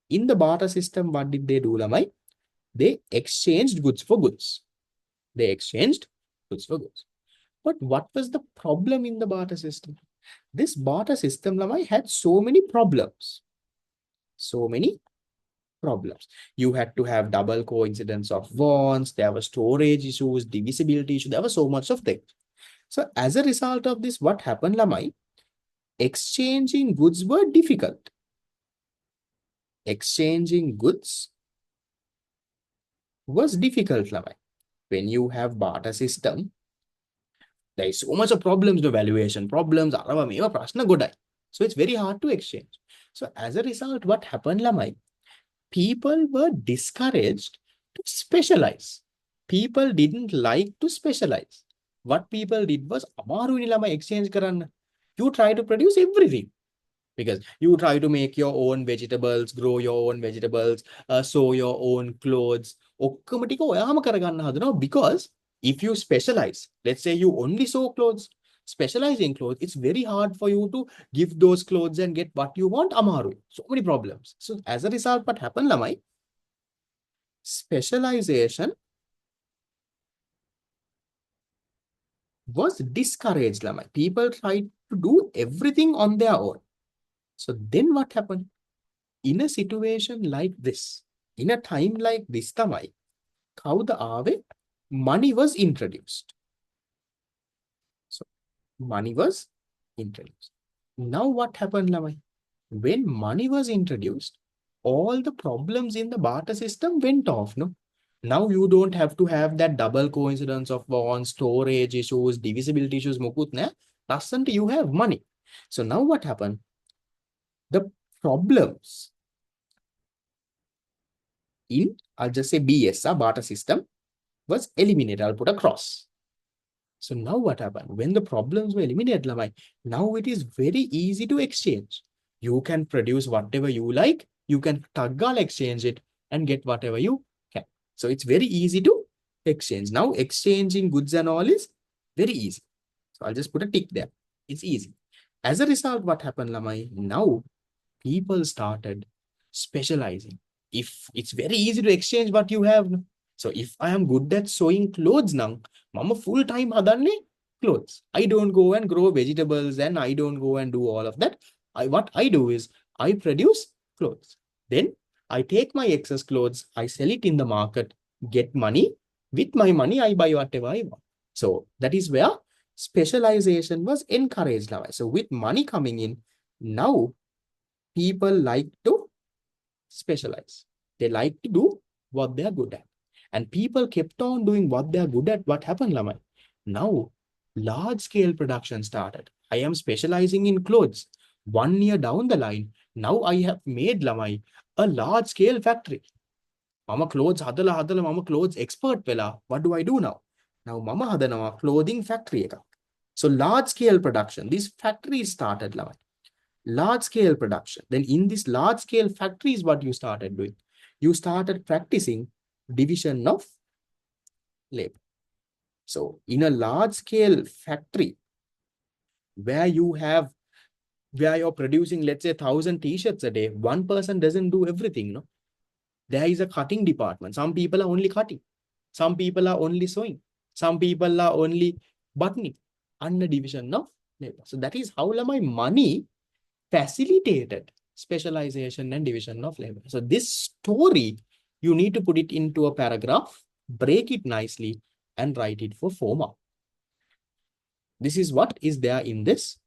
In the barter system, what did they do, Lamai? They exchanged goods for goods. They exchanged goods for goods. But what was the problem in the barter system? This barter system lamai had so many problems. So many problems. You had to have double coincidence of bonds, there were storage issues, divisibility issues, there were so much of things. So as a result of this, what happened, Lamai? Exchanging goods were difficult. Exchanging goods was difficult, Lamai. When you have barter system, there is so much of problems, the valuation problems, so it's very hard to exchange. So as a result, what happened, Lamai? People were discouraged to specialize. People didn't like to specialize. What people did was, "Amaru ni lama exchange karanna." You try to produce everything because you try to make your own vegetables, grow your own vegetables, sew your own clothes. ඔක්කොම ටික ඔයාම කරගන්න හදනවා because if you specialize, let's say you only sew clothes, specialize in clothes, it's very hard for you to give those clothes and get what you want. Amaru. So many problems. So as a result, what happened, Lamai? Specialization was discouraged, Lamai. People tried to do everything on their own. So then what happened? In a situation like this, in a time like this, Tamai, Kauda Ave, money was introduced. So money was introduced. Now what happened, Lamai? When money was introduced, all the problems in the barter system went off, no? Now you don't have to have that double coincidence of bonds, storage issues, divisibility issues, mukut ne. You have money. So now what happened? The problems in, I'll just say BS, barter system, was eliminated. I'll put a cross. So now what happened? When the problems were eliminated, Lamai, now it is very easy to exchange. You can produce whatever you like. You can taggal exchange it and get whatever you can. So it's very easy to exchange. Now exchanging goods and all is very easy. So I'll just put a tick there. It's easy. As a result, what happened, Lamai? Now people started specializing. If it's very easy to exchange what you have. So if I am good at sewing clothes now, mama full time hadanne clothes. I don't go and grow vegetables and I don't go and do all of that. What I do is I produce clothes. Then I take my excess clothes, I sell it in the market, get money. With my money, I buy whatever I want. So that is where specialization was encouraged now. So with money coming in, now people like to specialize. They like to do what they are good at. And people kept on doing what they are good at. What happened, Lamai? Now, large-scale production started. I am specializing in clothes. 1 year down the line, now I have made, Lamai, a large-scale factory. Mama clothes hadala mama clothes expert pela. What do I do now? Now mama hadanawa clothing factory. So large-scale production. This factory started, Lamai. Large-scale production. Then in this large-scale factories, what you started doing? You started practicing division of labor. So in a large-scale factory, where you're producing, let's say 1,000 t-shirts a day, one person doesn't do everything, no? There is a cutting department. Some people are only cutting. Some people are only sewing. Some people are only buttoning. Under division of labor. So that is how my money facilitated specialization and division of labor. So this story, you need to put it into a paragraph, break it nicely, and write it for 4 marks. This is what is there in this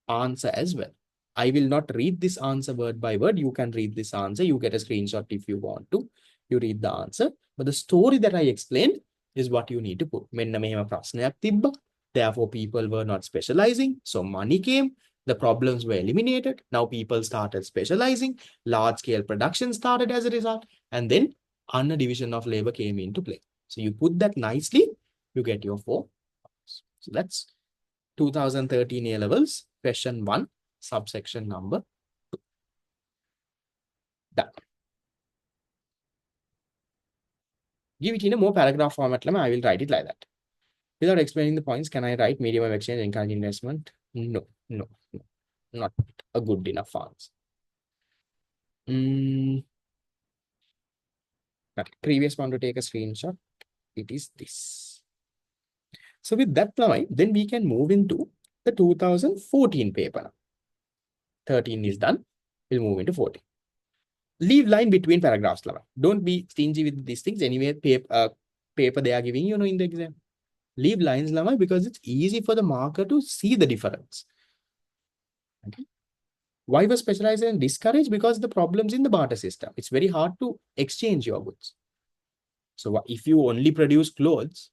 answer as well. I will not read this answer word by word. You can read this answer. You get a screenshot if you want to. You read the answer. But the story that I explained is what you need to put. Therefore, people were not specializing. So money came. The problems were eliminated. Now people started specializing. Large-scale production started as a result. And then under division of labor came into play. So you put that nicely, you get your 4 marks. So that's 2013 A levels, question 1, subsection number 2. Done. Give it in a more paragraph format. I will write it like that. Without explaining the points, can I write medium of exchange, encourage investment? No. Not a good enough answer. Okay. Previous one to take a screenshot. It is this. So with that, then we can move into the 2014 paper now. 13 is done. We'll move into 14. Leave line between paragraphs. Don't be stingy with these things. Anyway, paper they are giving you know in the exam. Leave lines because it's easy for the marker to see the difference. Okay. Why was specialization discouraged? Because the problems in the barter system. It's very hard to exchange your goods. So if you only produce clothes,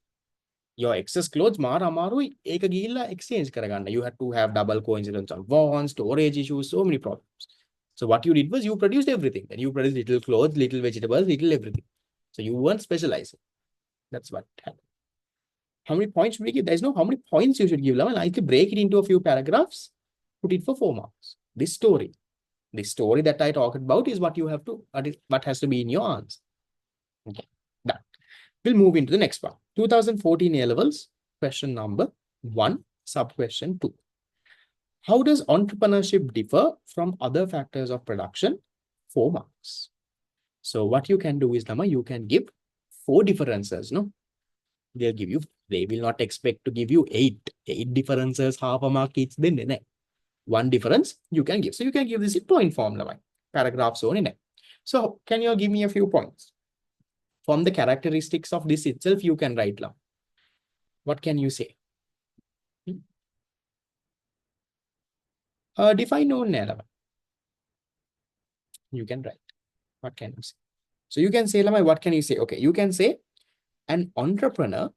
your excess clothes මාර අමාරුයි ඒක ගිහිල්ලා exchange කරගන්න. You had to have double coincidence on bonds, storage issues, so many problems. So what you did was you produced everything. Then you produced little clothes, little vegetables, little everything. So you weren't specializing. That's what happened. How many points should we give? There's no how many points you should give. I can break it into a few paragraphs, put it for 4 marks. This story that I talked about is what you have to, what has to be in your answer. Okay, done. We'll move into the next one. 2014 A-levels, question number 1, sub-question 2. How does entrepreneurship differ from other factors of production? 4 marks. So what you can do is, you can give 4 differences, no? They'll give you, they will not expect to give you 8 differences, half a mark each, then 1 difference you can give. So you can give this in point form, paragraphs only. So can you give me a few points? From the characteristics of this itself, you can write down. What can you say? Define known element. You can write. What can you say? So you can say, what can you say? Okay, you can say an entrepreneur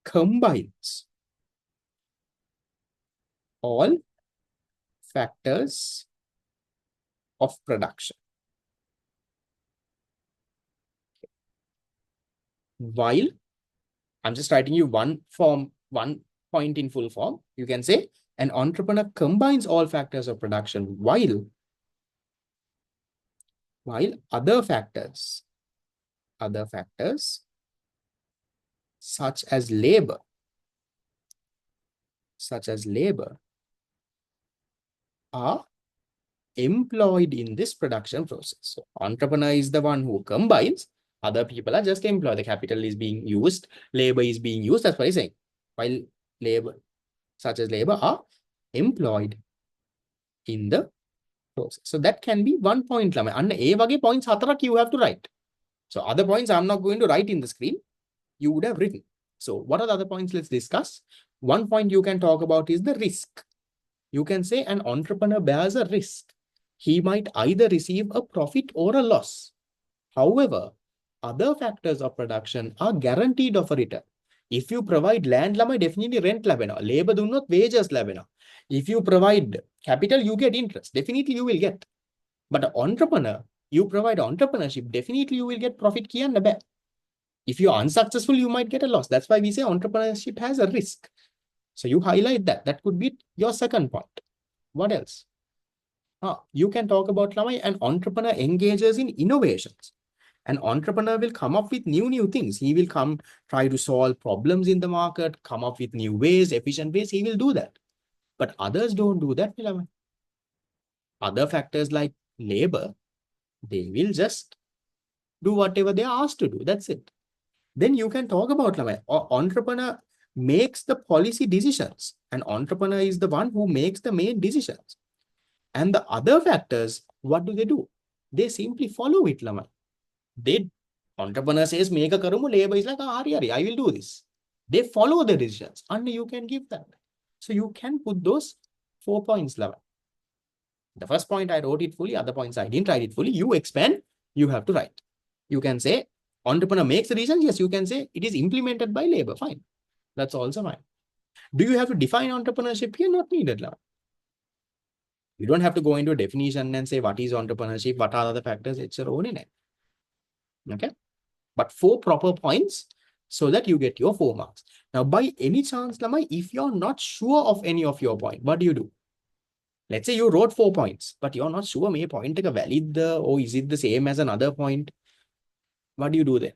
combines all factors of production while I'm just writing you one point in full form. You can say an entrepreneur combines all factors of production while other factors such as labor are employed in this production process. So entrepreneur is the one who combines, other people are just employed. The capital is being used, labor is being used, that's what he's saying. While labor, such as labor, are employed in the process. So that can be 1 point. And A wage points you have to write. So other points I'm not going to write in the screen. You would have written. So what are the other points? Let's discuss. 1 point you can talk about is the risk. You can say an entrepreneur bears a risk. He might either receive a profit or a loss. However, other factors of production are guaranteed of a return. If you provide land, definitely rent labena. Labor do not wages labena. If you provide capital, you get interest. Definitely you will get. But an entrepreneur, you provide entrepreneurship, definitely you will get profit. If you're unsuccessful, you might get a loss. That's why we say entrepreneurship has a risk. So you highlight that. That could be your second point. What else? You can talk about an entrepreneur engages in innovations. An entrepreneur will come up with new things. He will try to solve problems in the market, come up with new ways, efficient ways. He will do that. But others don't do that. Other factors like labor, they will just do whatever they are asked to do. That's it. Then you can talk about entrepreneur makes the policy decisions. An entrepreneur is the one who makes the main decisions. And the other factors, what do? They simply follow it. Entrepreneur says, make a karumu, labor is like, I will do this. They follow the decisions and you can give that. So you can put those 4 points. The first point I wrote it fully, other points I didn't write it fully. You expand, you have to write. You can say, entrepreneur makes the decisions. Yes, you can say it is implemented by labor. Fine. That's also fine. Do you have to define entrepreneurship here? Not needed. You don't have to go into a definition and say what is entrepreneurship, what are the factors, it's your own in it. Okay. But 4 proper points so that you get your 4 marks. Now, by any chance, if you're not sure of any of your point, what do? Let's say you wrote 4 points, but you're not sure may point valid or is it the same as another point? What do you do then?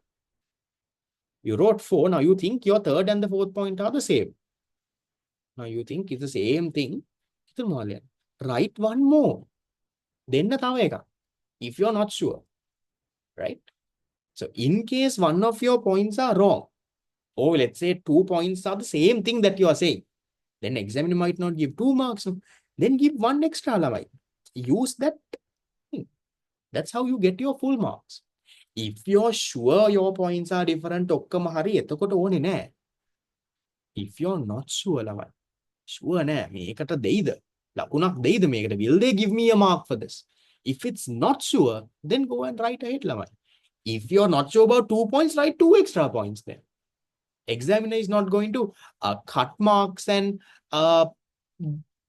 You wrote 4, now you think your third and the fourth point are the same. Now you think it's the same thing. Write 1 more. Then if you're not sure, right? So in case one of your points are wrong, or let's say 2 points are the same thing that you are saying, then examiner might not give 2 marks. Then give 1 extra. Use that thing. That's how you get your full marks. If you're sure your points are different, ඔක්කොම හරි එතකොට ඕනේ නෑ. If you're not sure, sure නෑ මේකට දෙයිද? ලකුණක් දෙයිද මේකට? Will they give me a mark for this? If it's not sure, then go and write ahead. If you're not sure about 2 points, write 2 extra points then. Examiner is not going to cut marks and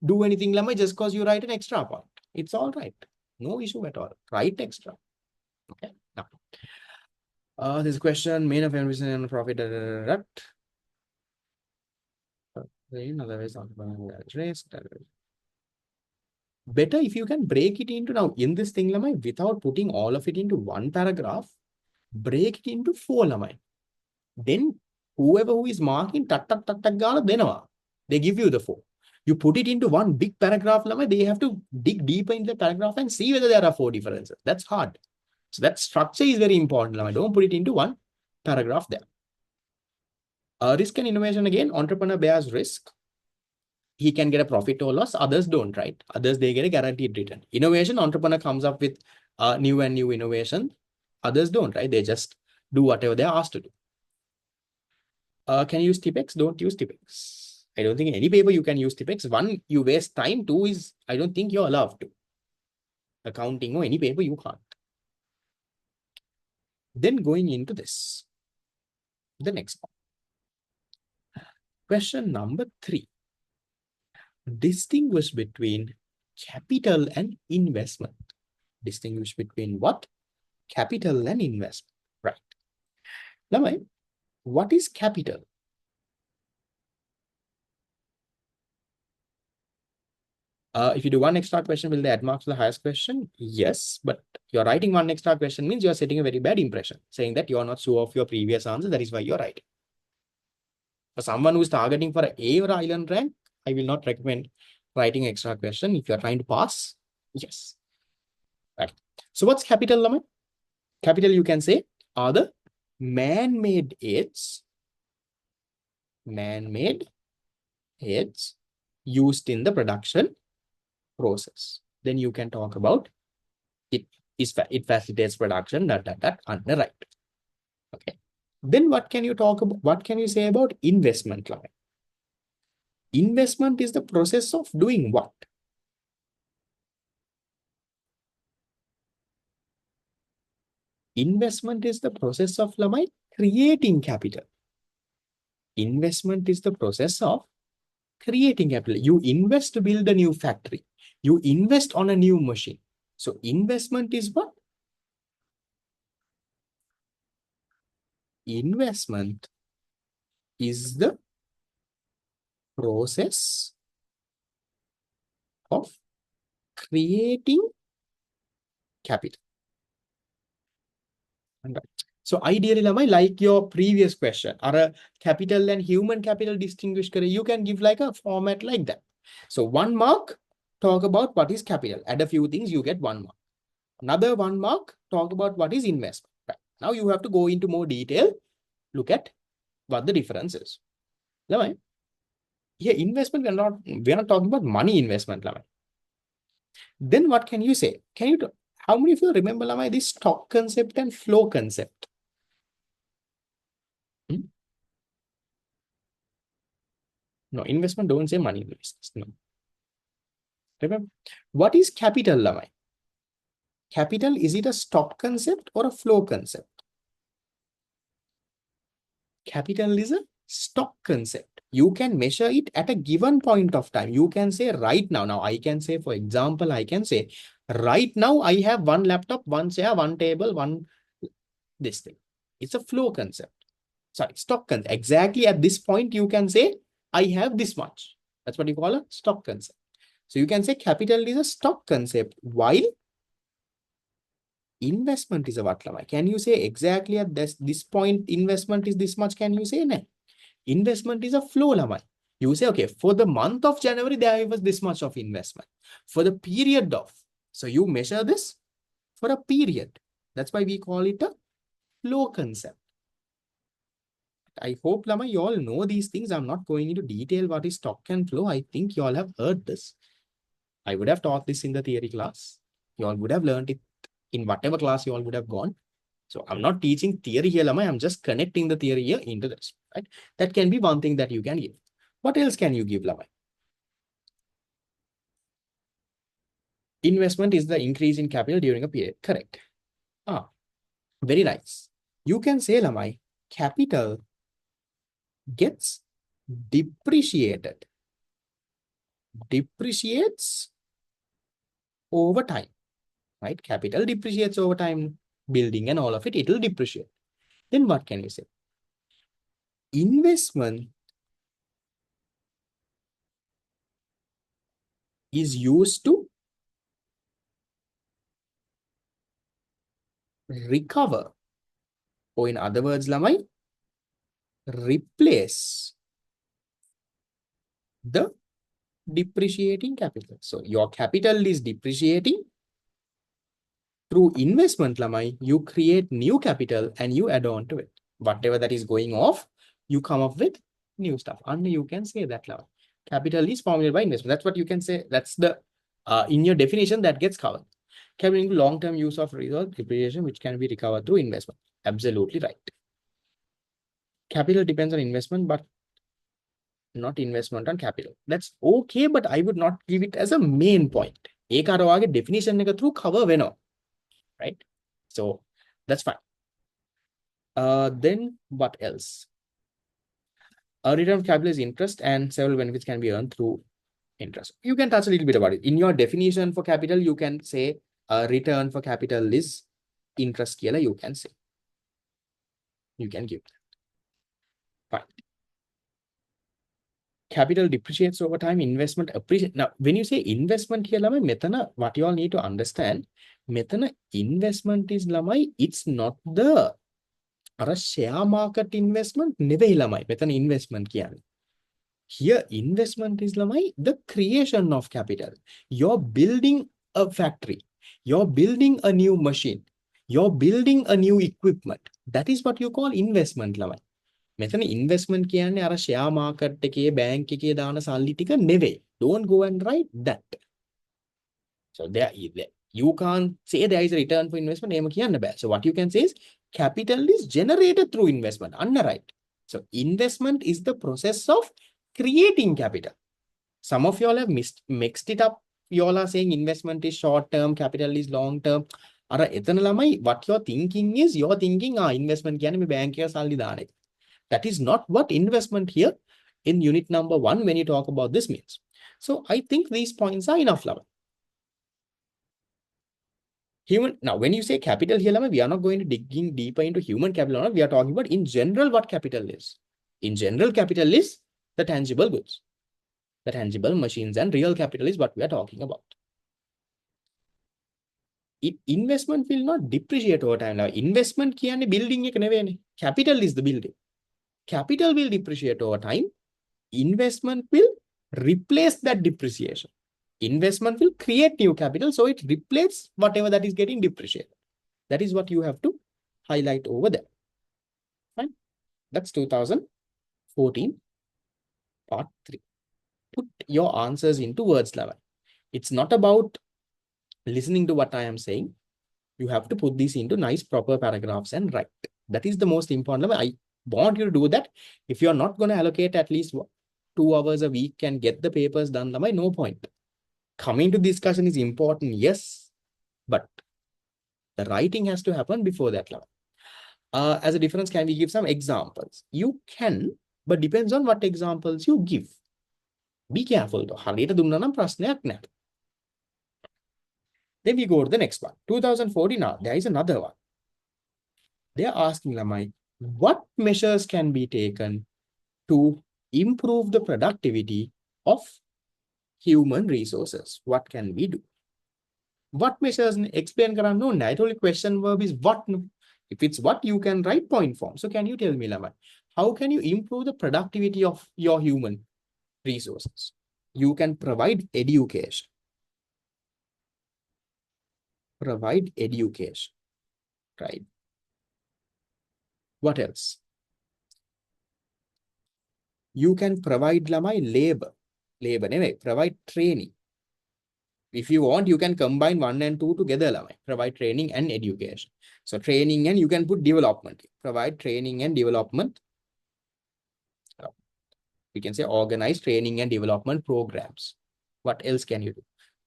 do anything just because you write an extra point. It's all right. No issue at all. Write extra. Okay. Now, this question, main of ambition and profit. Better if you can break it into now in this thing without putting all of it into one paragraph, break it into 4 Then whoever who is marking they give you the 4. You put it into one big paragraph, they have to dig deeper into the paragraph and see whether there are 4 differences. That's hard. So that structure is very important. Don't put it into one paragraph there. Risk and innovation again, entrepreneur bears risk. He can get a profit or loss. Others don't, right? Others, they get a guaranteed return. Innovation, entrepreneur comes up with new innovation. Others don't, right? They just do whatever they're asked to do. Can you use TPEX? Don't use TPEX. I don't think any paper you can use TPEX. 1, you waste time. 2 is, I don't think you're allowed to. Accounting or any paper you can't. Then going into this, the next one. Question number 3. Distinguish between capital and investment. Distinguish between what? Capital and investment. Right. Now, what is capital? If you do 1 extra question, will they add marks to the highest question? Yes, but you're writing 1 extra question means you're setting a very bad impression, saying that you're not sure of your previous answer. That is why you're writing. For someone who's targeting for an A or island rank, I will not recommend writing extra question. If you're trying to pass, yes. Right. So what's capital? Capital, you can say, are the man-made aids used in the production process. Then you can talk about it facilitates production, underwrite. Okay. Then what can you talk about? What can you say about investment? Investment is the process of doing what? Investment is the process of creating capital. Investment is the process of creating capital. You invest to build a new factory. You invest on a new machine. So investment is what? Investment is the process of creating capital. So ideally, like your previous question, are capital and human capital distinguished? You can give like a format like that. So 1 mark, talk about what is capital. Add a few things, you get 1 mark. Another 1 mark, talk about what is investment. Right. Now you have to go into more detail, look at what the difference is. Here, investment, we're not talking about money investment. Then what can you say? How many of you remember this stock concept and flow concept? No, investment don't say money in the business. No. Remember, what is capital? Capital, is it a stock concept or a flow concept? Capital is a stock concept. You can measure it at a given point of time. You can say right now. Now, I can say, for example, I can say, right now, I have 1 laptop, 1 chair, 1 table, 1 this thing. It's a flow concept. Sorry, stock concept. Exactly at this point, you can say, I have this much. That's what you call a stock concept. So you can say capital is a stock concept, while investment is a what? Can you say exactly at this point, investment is this much? Can you say no? Investment is a flow. You say, okay, for the month of January, there was this much of investment. For the period of, so you measure this for a period. That's why we call it a flow concept. I hope Lama, you all know these things. I'm not going into detail what is stock and flow. I think you all have heard this. I would have taught this in the theory class. You all would have learned it in whatever class you all would have gone. So I'm not teaching theory here, Lama. I'm just connecting the theory here into this, right? That can be one thing that you can give. What else can you give, Lama? Investment is the increase in capital during a period. Correct. Very nice. You can say, Lamai, capital gets depreciated. Depreciates over time, right? Capital depreciates over time, building and all of it, it will depreciate. Then what can you say? Investment is used to recover, or in other words, Lamai, replace the depreciating capital. So your capital is depreciating. Through investment, Lamai, you create new capital and you add on to it. Whatever that is going off, you come up with new stuff. And you can say that, Lamai. Capital is formulated by investment. That's what you can say. That's the, in your definition, that gets covered. Capital long-term use of resource depreciation, which can be recovered through investment. Absolutely right. Capital depends on investment, but not investment on capital. That's okay, but I would not give it as a main point. एक आगे definition ने through cover वेनो, right? So that's fine. Then what else? A return of capital is interest, and several benefits can be earned through interest. You can touch a little bit about it. In your definition for capital, you can say a return for capital is interest. You can say. You can give that. Fine. Capital depreciates over time, investment appreciates. Now, when you say investment here, Lamai, what you all need to understand, investment is Lamai, it's not the share market investment, නෙවෙයි ළමයි. මෙතන investment කියන්නේ. Here, investment is ළමයි the creation of capital. You're building a factory. You're building a new machine. You're building a new equipment. That is what you call investment ළමයි. මෙතන investment කියන්නේ අර share market එකේ bank එකේ දාන සල්ලි ටික නෙවෙයි. Don't go and write that. So there you can't say there is a return for investment. So what you can say is capital is generated through investment. Right. So investment is the process of creating capital. Some of you all have mixed it up. You all are saying investment is short term, capital is long term. What you're thinking is investment bank. That is not what investment here in unit number 1 when you talk about this means. So I think these points are enough level. Human, now, when you say capital here, we are not going to digging deeper into human capital. We are talking about in general what capital is. In general, capital is the tangible goods, the tangible machines, and real capital is what we are talking about. Investment will not depreciate over time. Now, investment කියන්නේ building එක නෙවෙයිනේ. Capital is the building. Capital will depreciate over time. Investment will replace that depreciation. Investment will create new capital, so it replaces whatever that is getting depreciated. That is what you have to highlight over there. Fine. That's 2014, part 3. Put your answers into words level. It's not about listening to what I am saying. You have to put these into nice, proper paragraphs and write. That is the most important level. I want you to do that. If you're not going to allocate at least 2 hours a week and get the papers done, no point. Coming to discussion is important, yes, but the writing has to happen before that level. As a difference, can we give some examples? You can, but depends on what examples you give. Be careful though. Then we go to the next one. 2014, now there is another one. They are asking Lamai, what measures can be taken to improve the productivity of human resources? What can we do? What measures? Explain karan no. I told you question verb is what. If it's what, you can write point form. So can you tell me, Lamai, how can you improve the productivity of your human resources? You can provide education. Provide education, right? What else? You can provide lamai labor. Labor, anyway, provide training. If you want, you can combine 1 and 2 together. Lamai. Provide training and education. So training, and you can put development. Provide training and development. We can say organize training and development programs. What else can you do?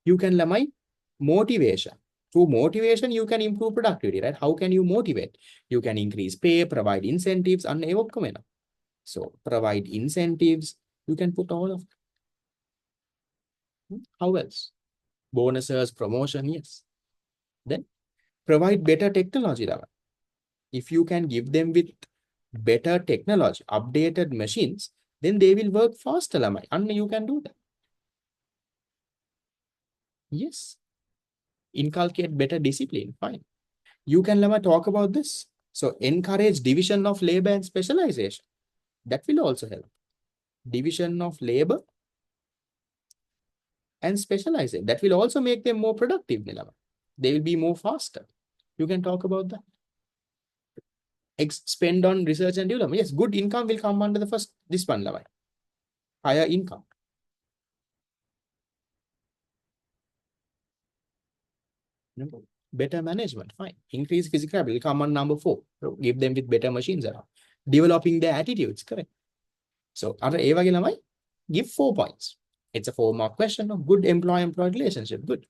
You can lamai motivation. Through motivation, you can improve productivity, right? How can you motivate? You can increase pay, provide incentives, and so provide incentives. You can put all of them. How else? Bonuses, promotion, yes. Then provide better technology. If you can give them with better technology, updated machines, then they will work faster. And you can do that. Yes. Inculcate better discipline. Fine. You can talk about this. So encourage division of labor and specialization. That will also help. Division of labor and specialization. That will also make them more productive. They will be more faster. You can talk about that. Spend on research and development. Yes, good income will come under the first, this one. Higher income. Better management, fine. Increase physical ability, come on number 4. So give them with better machines around. Developing their attitudes, correct. So, give 4 points. It's a 4-mark question of good employee-employee relationship. Good.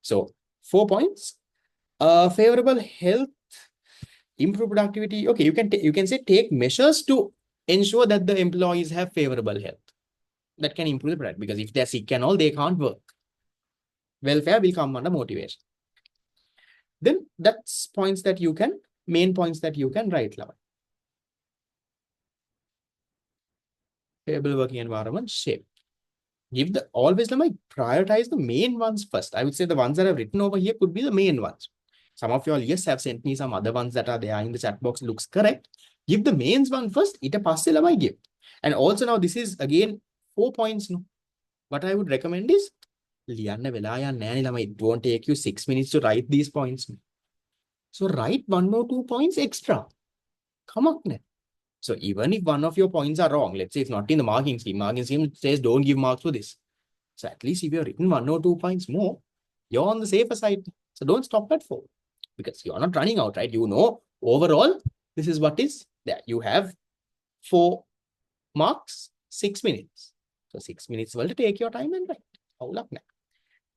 So, 4 points. Favorable health, improve productivity. Okay, you can say take measures to ensure that the employees have favorable health. That can improve the productivity, because if they're sick and all, they can't work. Welfare will come under motivation. Then that's points that you can, main points that you can write. Favorable working environment, shape. Give the, always prioritize the main ones first. I would say the ones that I've written over here could be the main ones. Some of you all, yes, have sent me some other ones that are there in the chat box. Looks correct. Give the mains one first. Ita passe lamai give. And also now this is again 4 points. No. What I would recommend is, it won't take you 6 minutes to write these points. So write 1 or 2 points extra. Come on. So even if one of your points are wrong, let's say it's not in the marking scheme says don't give marks for this. So at least if you've written 1 or 2 points more, you're on the safer side. So don't stop at 4, because you're not running out, right? You know, overall, this is what is there. You have 4 marks, 6 minutes. So 6 minutes will take your time and write.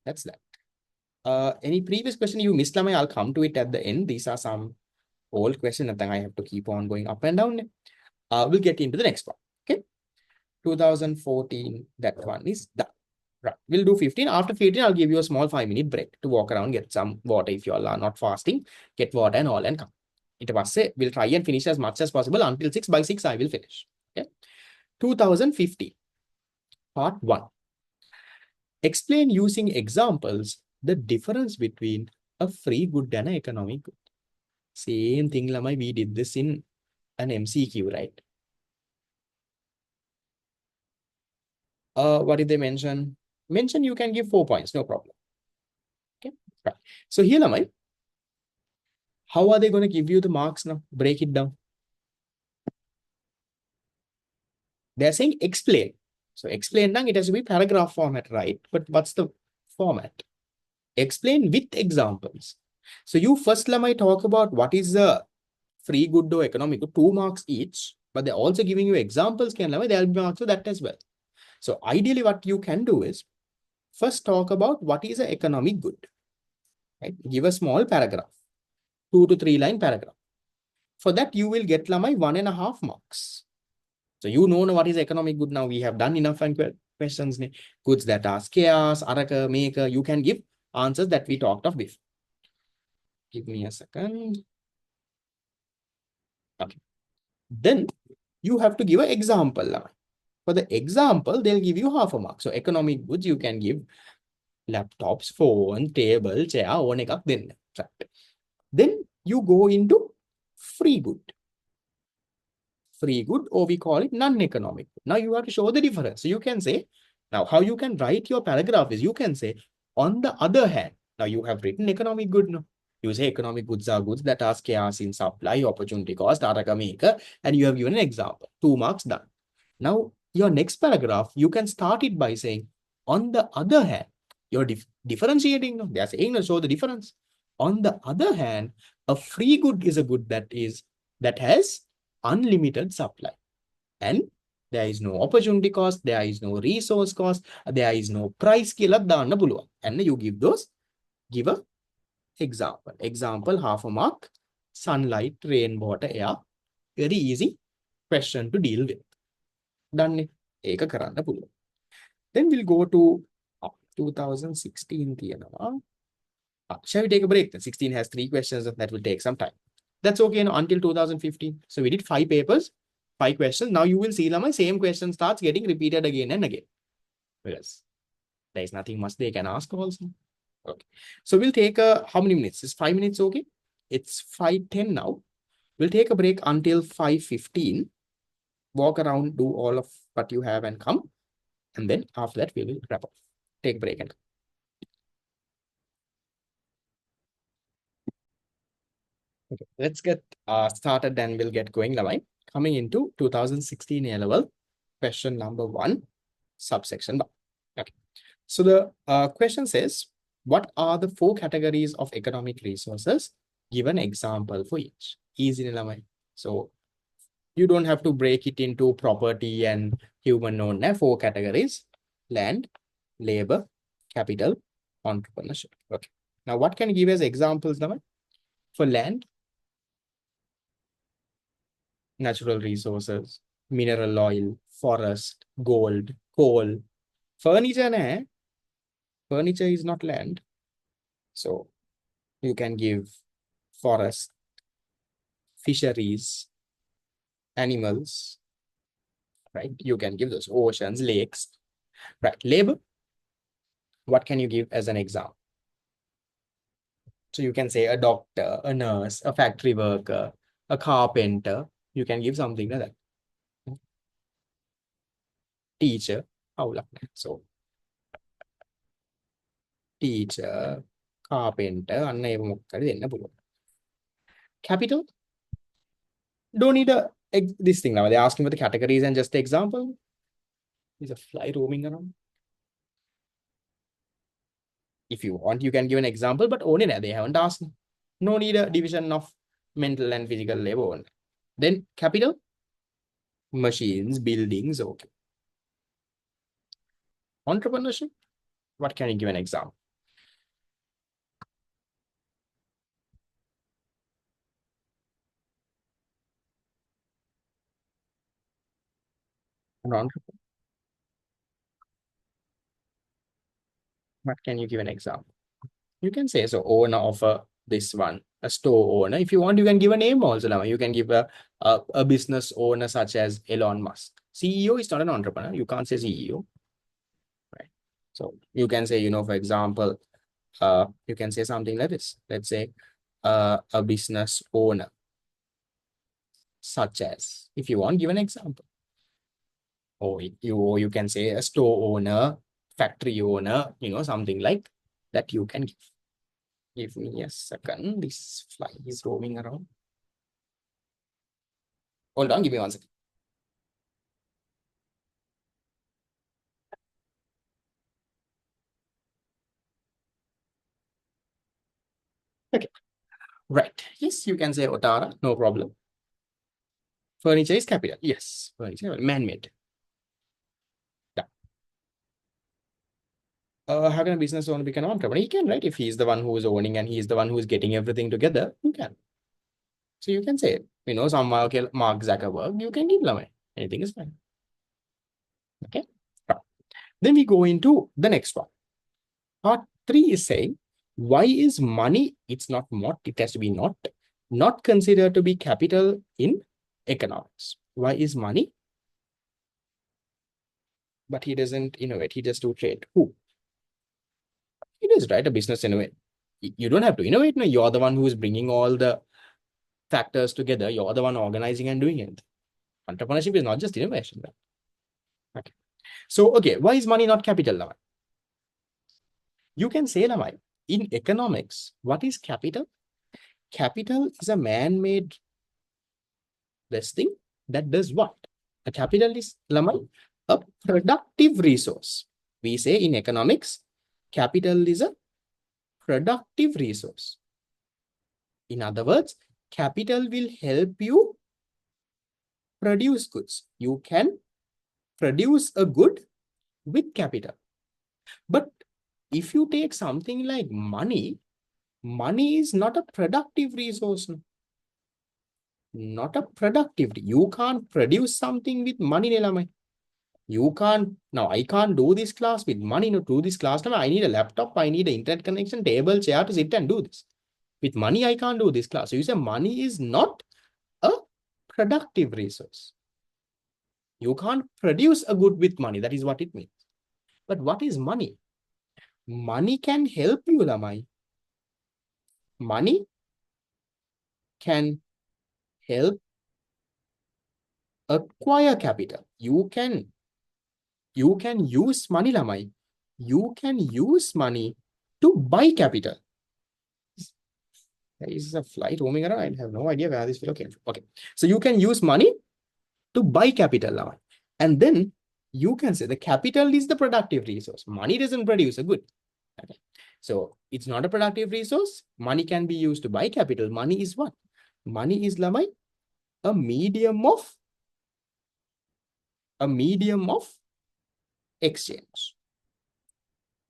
That's that. Any previous question you missed, I'll come to it at the end. These are some old questions that I have to keep on going up and down. We'll get into the next one. Okay. 2014, that one is done. Right. We'll do 15. After 15, I'll give you a small 5-minute break to walk around, get some water if you all are not fasting, get water and all, and come. We'll try and finish as much as possible until 6. By 6, I will finish. Okay. 2015, part 1. Explain using examples the difference between a free good and an economic good. Same thing, Lamai, we did this in an MCQ, right? What did they mention? Mention you can give 4 points, no problem. Okay, right. So here, Lamai, how are they going to give you the marks now? Break it down. They're saying explain. So explain, it has to be paragraph format, right? But what's the format? Explain with examples. So you first, Lamai, talk about what is the free good or economic good, 2 marks each, but they're also giving you examples, they'll be marks for that as well. So ideally what you can do is first talk about what is an economic good, right? Give a small paragraph, 2 to 3 line paragraph. For that, you will get 1.5 marks. So you know what is economic good now. We have done enough questions. Goods that are scarce, araka, maker. You can give answers that we talked of before. Give me a second. Okay. Then you have to give an example. For the example, they'll give you 0.5 mark. So economic goods, you can give laptops, phone, table, chair, then you go into free good. Free good, or we call it non-economic. Now you have to show the difference. So you can say, now how you can write your paragraph is you can say, on the other hand, now you have written economic good. No? You say economic goods are goods that are scarce in supply, opportunity cost, araka maker, and you have given an example. 2 marks done. Now, your next paragraph, you can start it by saying, on the other hand, you're differentiating. No? They are saying, no, show the difference. On the other hand, a free good is a good that has unlimited supply. And there is no opportunity cost, there is no resource cost, there is no price කියලා දාන්න පුළුවන්. And you give a example. Example, half a mark, sunlight, rain, water, air. Very easy question to deal with. Done. ඒක කරන්න පුළුවන්. Then we'll go to 2016 තියෙනවා. Shall we take a break? Then 16 has 3 questions and that will take some time. That's okay, no, until 2015. So we did 5 papers, 5 questions. Now you will see that my same question starts getting repeated again and again. Because there is nothing much they can ask also. Okay. So we'll take how many minutes? Is 5 minutes okay? It's 5:10 now. We'll take a break until 5:15. Walk around, do all of what you have and come. And then after that, we will wrap up. Take a break and come. Okay, let's get started and we'll get going. Coming into 2016 A-level, question number 1, subsection 1. Okay. So the question says, what are the 4 categories of economic resources? Give an example for each. Easy. So you don't have to break it into property and human known. 4 categories: land, labor, capital, entrepreneurship. Okay. Now, what can you give as examples? For land, natural resources, mineral oil, forest, gold, coal. Furniture, furniture is not land. So you can give forest, fisheries, animals, right? You can give those oceans, lakes, right? Labor, what can you give as an example? So you can say a doctor, a nurse, a factory worker, a carpenter. You can give something like that. Teacher, so teacher, carpenter, capital, don't need this thing now. They're asking for the categories and just the example. There's a fly roaming around. If you want, you can give an example, but only they haven't asked. No need a division of mental and physical labor. Then capital, machines, buildings, okay. Entrepreneurship, what can you give an example? What can you give an example? You can say, so owner of this one, a store owner. If you want, you can give a name also. You can give a business owner such as Elon Musk. CEO is not an entrepreneur. You can't say CEO. Right. So you can say, for example, you can say something like this. Let's say a business owner such as, if you want, give an example. Or you can say a store owner, factory owner, something like that you can give. Give me a second. This fly is roaming around. Hold on, give me 1 second. Okay. Right. Yes, you can say Otara, no problem. Furniture is capital. Yes, furniture, man-made. How can a business owner become an entrepreneur? He can, right? If he's the one who is owning and he's the one who is getting everything together, you can. So you can say, some Mark Zuckerberg, you can give them. Anything is fine. Okay. Then we go into the next one. Part 3 is saying, why is money, it's not it has to be not considered to be capital in economics? Why is money? But he doesn't innovate, he just do trade. Who? It is, right? A business innovate. You don't have to innovate. No, you're the one who is bringing all the factors together. You're the one organizing and doing it. Entrepreneurship is not just innovation. Right? Okay. So, okay, why is money not capital now? You can say, in economics, what is capital? capital is a man-made this thing that does what? A capital is lamai, a productive resource. We say in economics, capital is a productive resource. In other words, capital will help you produce goods. You can produce a good with capital. But if you take something like money, money is not a productive resource. Not a productive. You can't produce something with money. You can't. Now, I can't do this class with money. No, do this class. Now, I need a laptop. I need an internet connection, table, chair to sit and do this. With money, I can't do this class. So you say money is not a productive resource. You can't produce a good with money. That is what it means. But what is money? Money can help you, Lamai. Money can help acquire capital. You can use money, Lamai. You can use money to buy capital. There is a fly roaming around. I have no idea where this fellow came from. Okay. So you can use money to buy capital, Lamai. And then you can say the capital is the productive resource. Money doesn't produce a good. Okay. So it's not a productive resource. Money can be used to buy capital. Money is what? Money is, Lamai, a medium of exchange.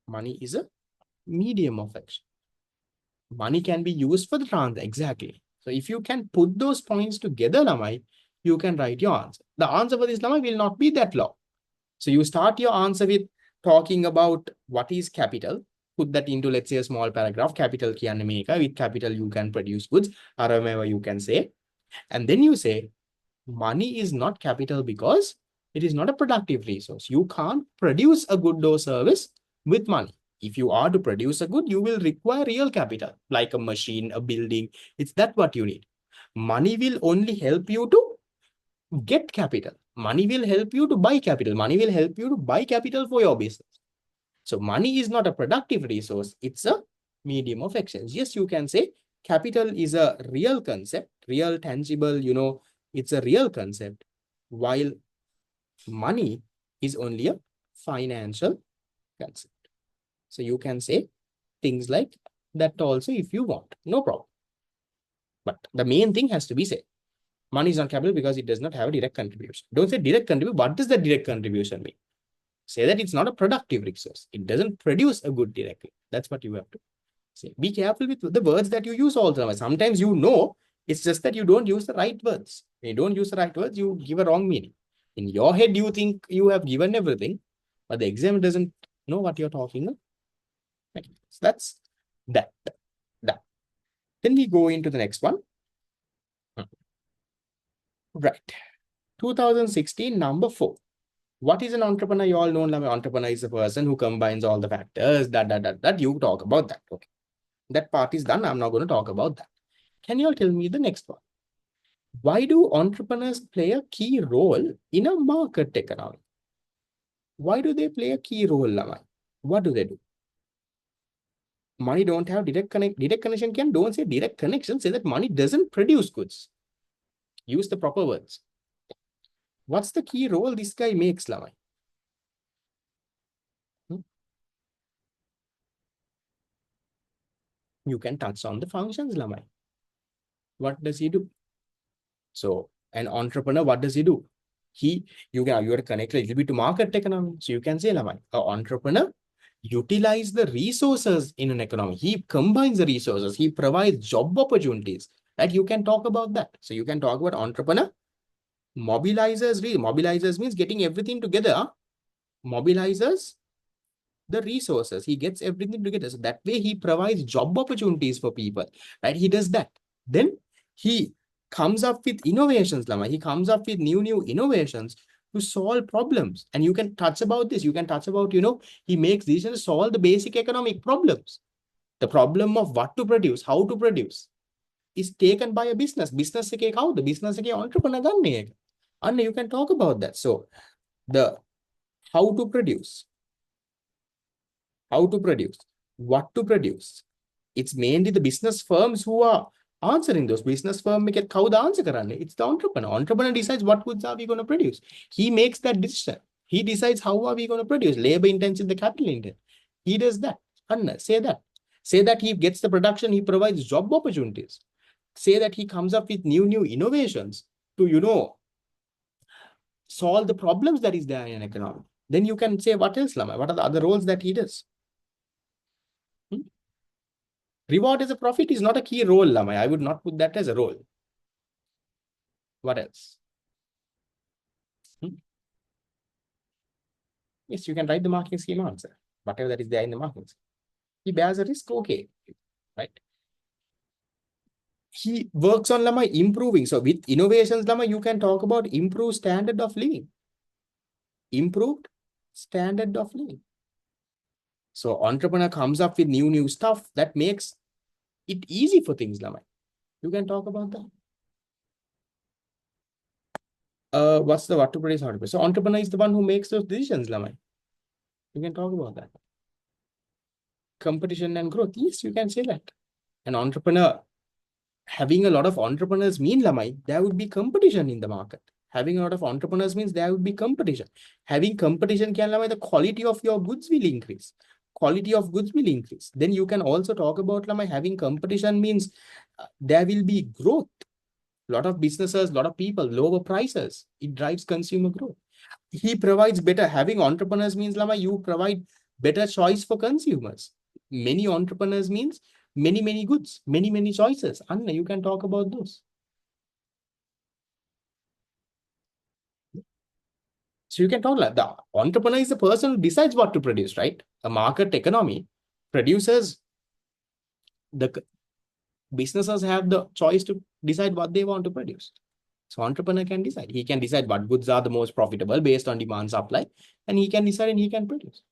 Money is a medium of exchange. Money can be used for the transaction. Exactly. So if you can put those points together, Lamai, you can write your answer. The answer for this, Lamai, will not be that long. So you start your answer with talking about what is capital. Put that into, let's say, a small paragraph. Capital kiyanne meka. With capital, you can produce goods. Or you can say. And then you say, money is not capital because it is not a productive resource. You can't produce a good or service with money. If you are to produce a good, you will require real capital, like a machine, a building. It's that what you need. Money will only help you to get capital. Money will help you to buy capital. Money will help you to buy capital for your business. So money is not a productive resource. It's a medium of exchange. Yes, you can say capital is a real concept, real, tangible, it's a real concept, while money is only a financial concept. So you can say things like that also if you want, no problem. But the main thing has to be said. Money is not capital because it does not have a direct contribution. Don't say direct contribution. What does the direct contribution mean? Say that it's not a productive resource. It doesn't produce a good directly. That's what you have to say. Be careful with the words that you use all the time. Sometimes it's just that you don't use the right words. When you don't use the right words, you give a wrong meaning. In your head, you think you have given everything, but the exam doesn't know what you're talking about. Okay. So that's that. Then we go into the next one. Right. 2016, number 4. What is an entrepreneur? You all know an entrepreneur is a person who combines all the factors. That you talk about that. Okay. That part is done. I'm not going to talk about that. Can you all tell me the next one? Why do entrepreneurs play a key role in a market economy? Why do they play a key role, Lamai? What do they do? Money don't have direct connection. Don't say direct connection. Say that money doesn't produce goods. Use the proper words. What's the key role this guy makes, Lamai? You can touch on the functions, Lamai. What does he do? So an entrepreneur, what does he do? You are connected a little bit to market economy. So you can say, Lamai, an entrepreneur utilize the resources in an economy. He combines the resources. He provides job opportunities. Right? You can talk about that. So you can talk about entrepreneur. Mobilizers means getting everything together. Mobilizers the resources. He gets everything together. So that way he provides job opportunities for people. Right? He does that. Then he comes up with innovations, Lama. He comes up with new innovations to solve problems. And you can touch about this. You can touch about, he makes decisions to solve the basic economic problems. The problem of what to produce, how to produce is taken by a business. Business ke how? The business ke entrepreneur ganne ek. And you can talk about that. So the how to produce, what to produce. It's mainly the business firms who are answering those business firm make it the answer karane. It's the entrepreneur. Entrepreneur decides what goods are we going to produce. He makes that decision. He decides how are we going to produce. Labor intensive, the capital intensive. He does that. Anna, say that. Say that he gets the production, he provides job opportunities. Say that he comes up with new innovations to, solve the problems that is there in an economy. Then you can say, what else, Lama? What are the other roles that he does? Reward as a profit is not a key role, Lama. I would not put that as a role. What else? Yes, you can write the marketing scheme answer. Whatever that is there in the marketing scheme. He bears a risk, okay. Right? He works on Lama improving. So with innovations, Lama, you can talk about improved standard of living. Improved standard of living. So entrepreneur comes up with new stuff that makes it easy for things, Lama. You can talk about that. What's the what to produce, how to produce? So entrepreneur is the one who makes those decisions, Lama. You can talk about that. Competition and growth. Yes, you can say that. An entrepreneur, having a lot of entrepreneurs mean, Lamai, there would be competition in the market. Having a lot of entrepreneurs means there would be competition. Having competition can, Lamai, the quality of your goods will increase. Quality of goods will increase. Then you can also talk about, Lamai, having competition means there will be growth. A lot of businesses, a lot of people, lower prices. It drives consumer growth. He provides better. Having entrepreneurs means, Lama, you provide better choice for consumers. Many entrepreneurs means many goods, many choices. Anna, you can talk about those. So you can talk like the entrepreneur is the person who decides what to produce, right? A market economy, producers, the businesses have the choice to decide what they want to produce. So entrepreneur can decide. He can decide what goods are the most profitable based on demand supply, and he can decide and he can produce.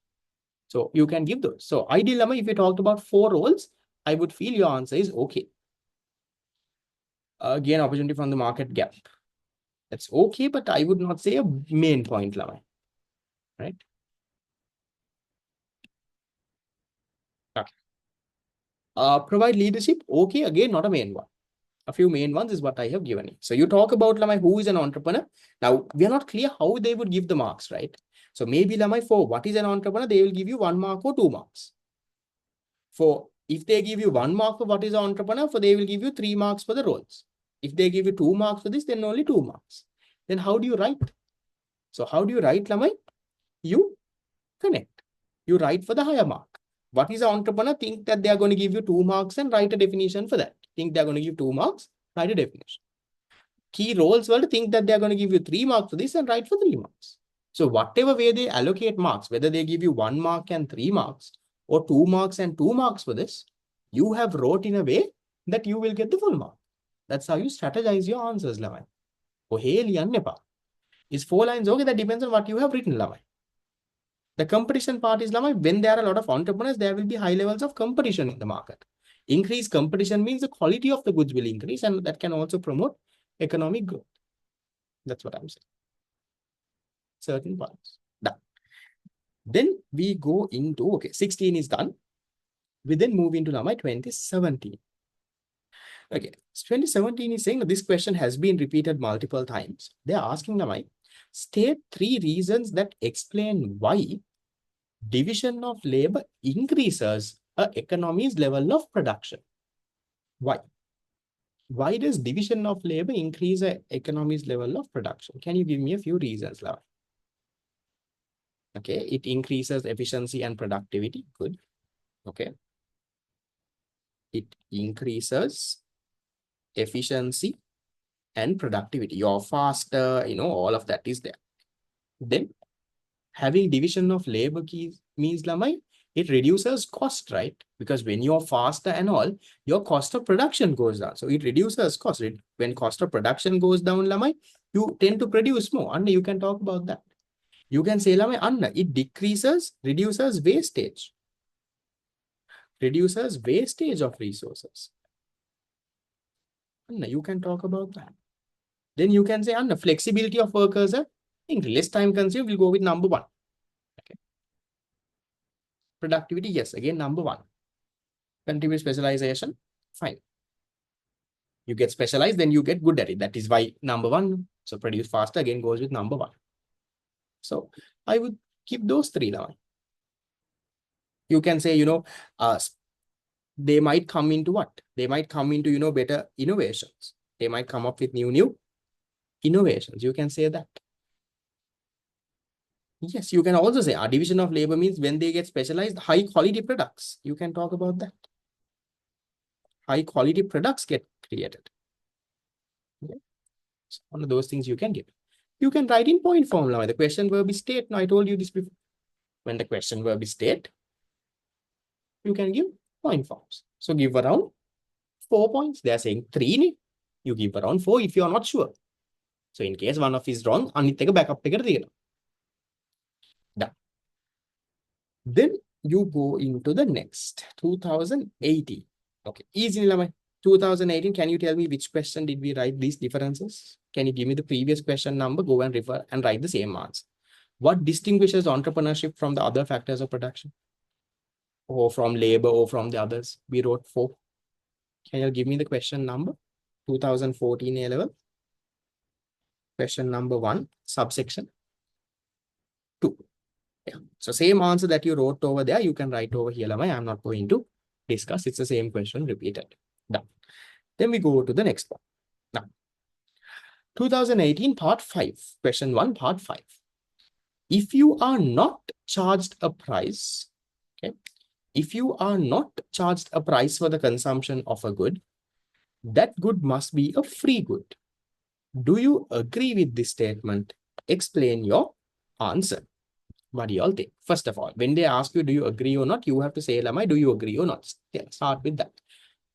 So you can give those. So ideal, Lama, if you talked about 4 roles, I would feel your answer is okay. Gain opportunity from the market gap. That's okay, but I would not say a main point, Lama. Right? Okay. Provide leadership. Okay, again, not a main one. A few main ones is what I have given you. So you talk about, Lamai, who is an entrepreneur. Now, we are not clear how they would give the marks, right? So maybe, Lamai, for what is an entrepreneur, they will give you 1 mark or 2 marks. For if they give you 1 mark for what is an entrepreneur, for they will give you 3 marks for the roles. If they give you 2 marks for this, then only 2 marks. Then how do you write? So how do you write, Lamai? You connect. You write for the higher mark. What is an entrepreneur? Think that they are going to give you 2 marks and write a definition for that. Think they are going to give 2 marks, write a definition. Key roles were to think that they are going to give you 3 marks for this and write for 3 marks. So whatever way they allocate marks, whether they give you 1 mark and 3 marks or 2 marks and 2 marks for this, you have wrote in a way that you will get the full mark. That's how you strategize your answers, Lamai. Is 4 lines okay? That depends on what you have written, Lamai. The competition part is, Lamai, when there are a lot of entrepreneurs, there will be high levels of competition in the market. Increased competition means the quality of the goods will increase, and that can also promote economic growth. That's what I'm saying. Certain points. Done. Then we go into, okay, 16 is done. We then move into Lamai 2017. Okay, 2017 is saying that this question has been repeated multiple times. They're asking Lamai, state 3 reasons that explain why division of labor increases an economy's level of production. Why? Why does division of labor increase an economy's level of production? Can you give me a few reasons, Lamai? Okay, it increases efficiency and productivity. Good. Okay. It increases efficiency and productivity. You're faster, all of that is there. Then having division of labor keys means, Lamai, it reduces cost, right? Because when you're faster and all, your cost of production goes down. So it reduces cost. When cost of production goes down, Lamai, you tend to produce more. And you can talk about that. You can say, Lamai, Anna, it reduces wastage. Reduces wastage of resources. Anna, you can talk about that. Then you can say, Anna, flexibility of workers are less time consumed. We'll go with number 1. Okay. Productivity, yes, again, number 1. Continuous specialization, fine. You get specialized, then you get good at it. That is why number one. So produce faster again goes with number one. So I would keep those three now. You can say, they might come into what? They might come into, better innovations. They might come up with new innovations. You can say that. Yes, you can also say our division of labor means when they get specialized, high quality products. You can talk about that. High quality products get created. Okay. So one of those things you can give. You can write in point form now. The question verb is state. Now I told you this before. When the question verb is state, you can give point forms. So give around 4 points. They are saying 3. You give around 4 if you are not sure. So in case one of is wrong, anith එක backup එකට තියෙනවා. Done. Then you go into the next 2018. Okay, easy lamai. 2018, can you tell me which question did we write these differences? Can you give me the previous question number, go and refer and write the same answer? What distinguishes entrepreneurship from the other factors of production? Or from labor or from the others? We wrote 4. Can you give me the question number? 2014 A level. Question number 1, subsection 2. Yeah. So same answer that you wrote over there, you can write over here. I'm not going to discuss. It's the same question repeated. Done. Then we go to the next one. Now, 2018 part 5, question 1, part 5. If you are not charged a price, okay, if you are not charged a price for the consumption of a good, that good must be a free good. Do you agree with this statement? Explain your answer. What do you all think? First of all, when they ask you, do you agree or not? You have to say, Lamai, do you agree or not? Yeah, start with that.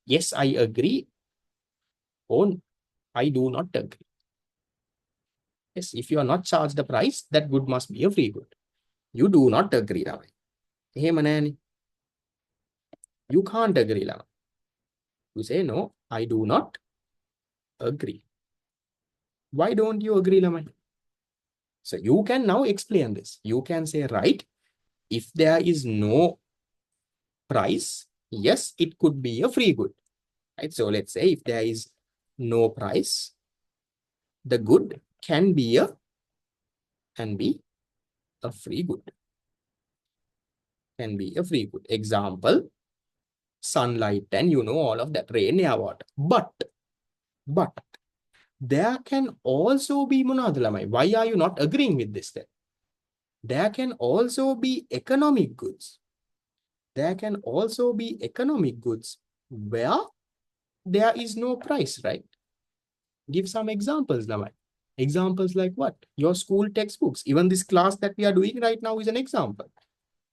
Yes, I agree. Or I do not agree. Yes, if you are not charged the price, that good must be a free good. You do not agree, Lamai. Hey, Manani. You can't agree, Lamai. You say, no, I do not agree. Why don't you agree, Lamai? So you can now explain this. You can say, right, if there is no price, yes, it could be a free good. Right? So let's say if there is no price, the good can be a free good. Can be a free good. Example, sunlight and all of that, rain, air, water. But there can also be monadlamai. Why are you not agreeing with this then? There can also be economic goods. There can also be economic goods where there is no price, right? Give some examples, Lamai. Examples like what? Your school textbooks. Even this class that we are doing right now is an example.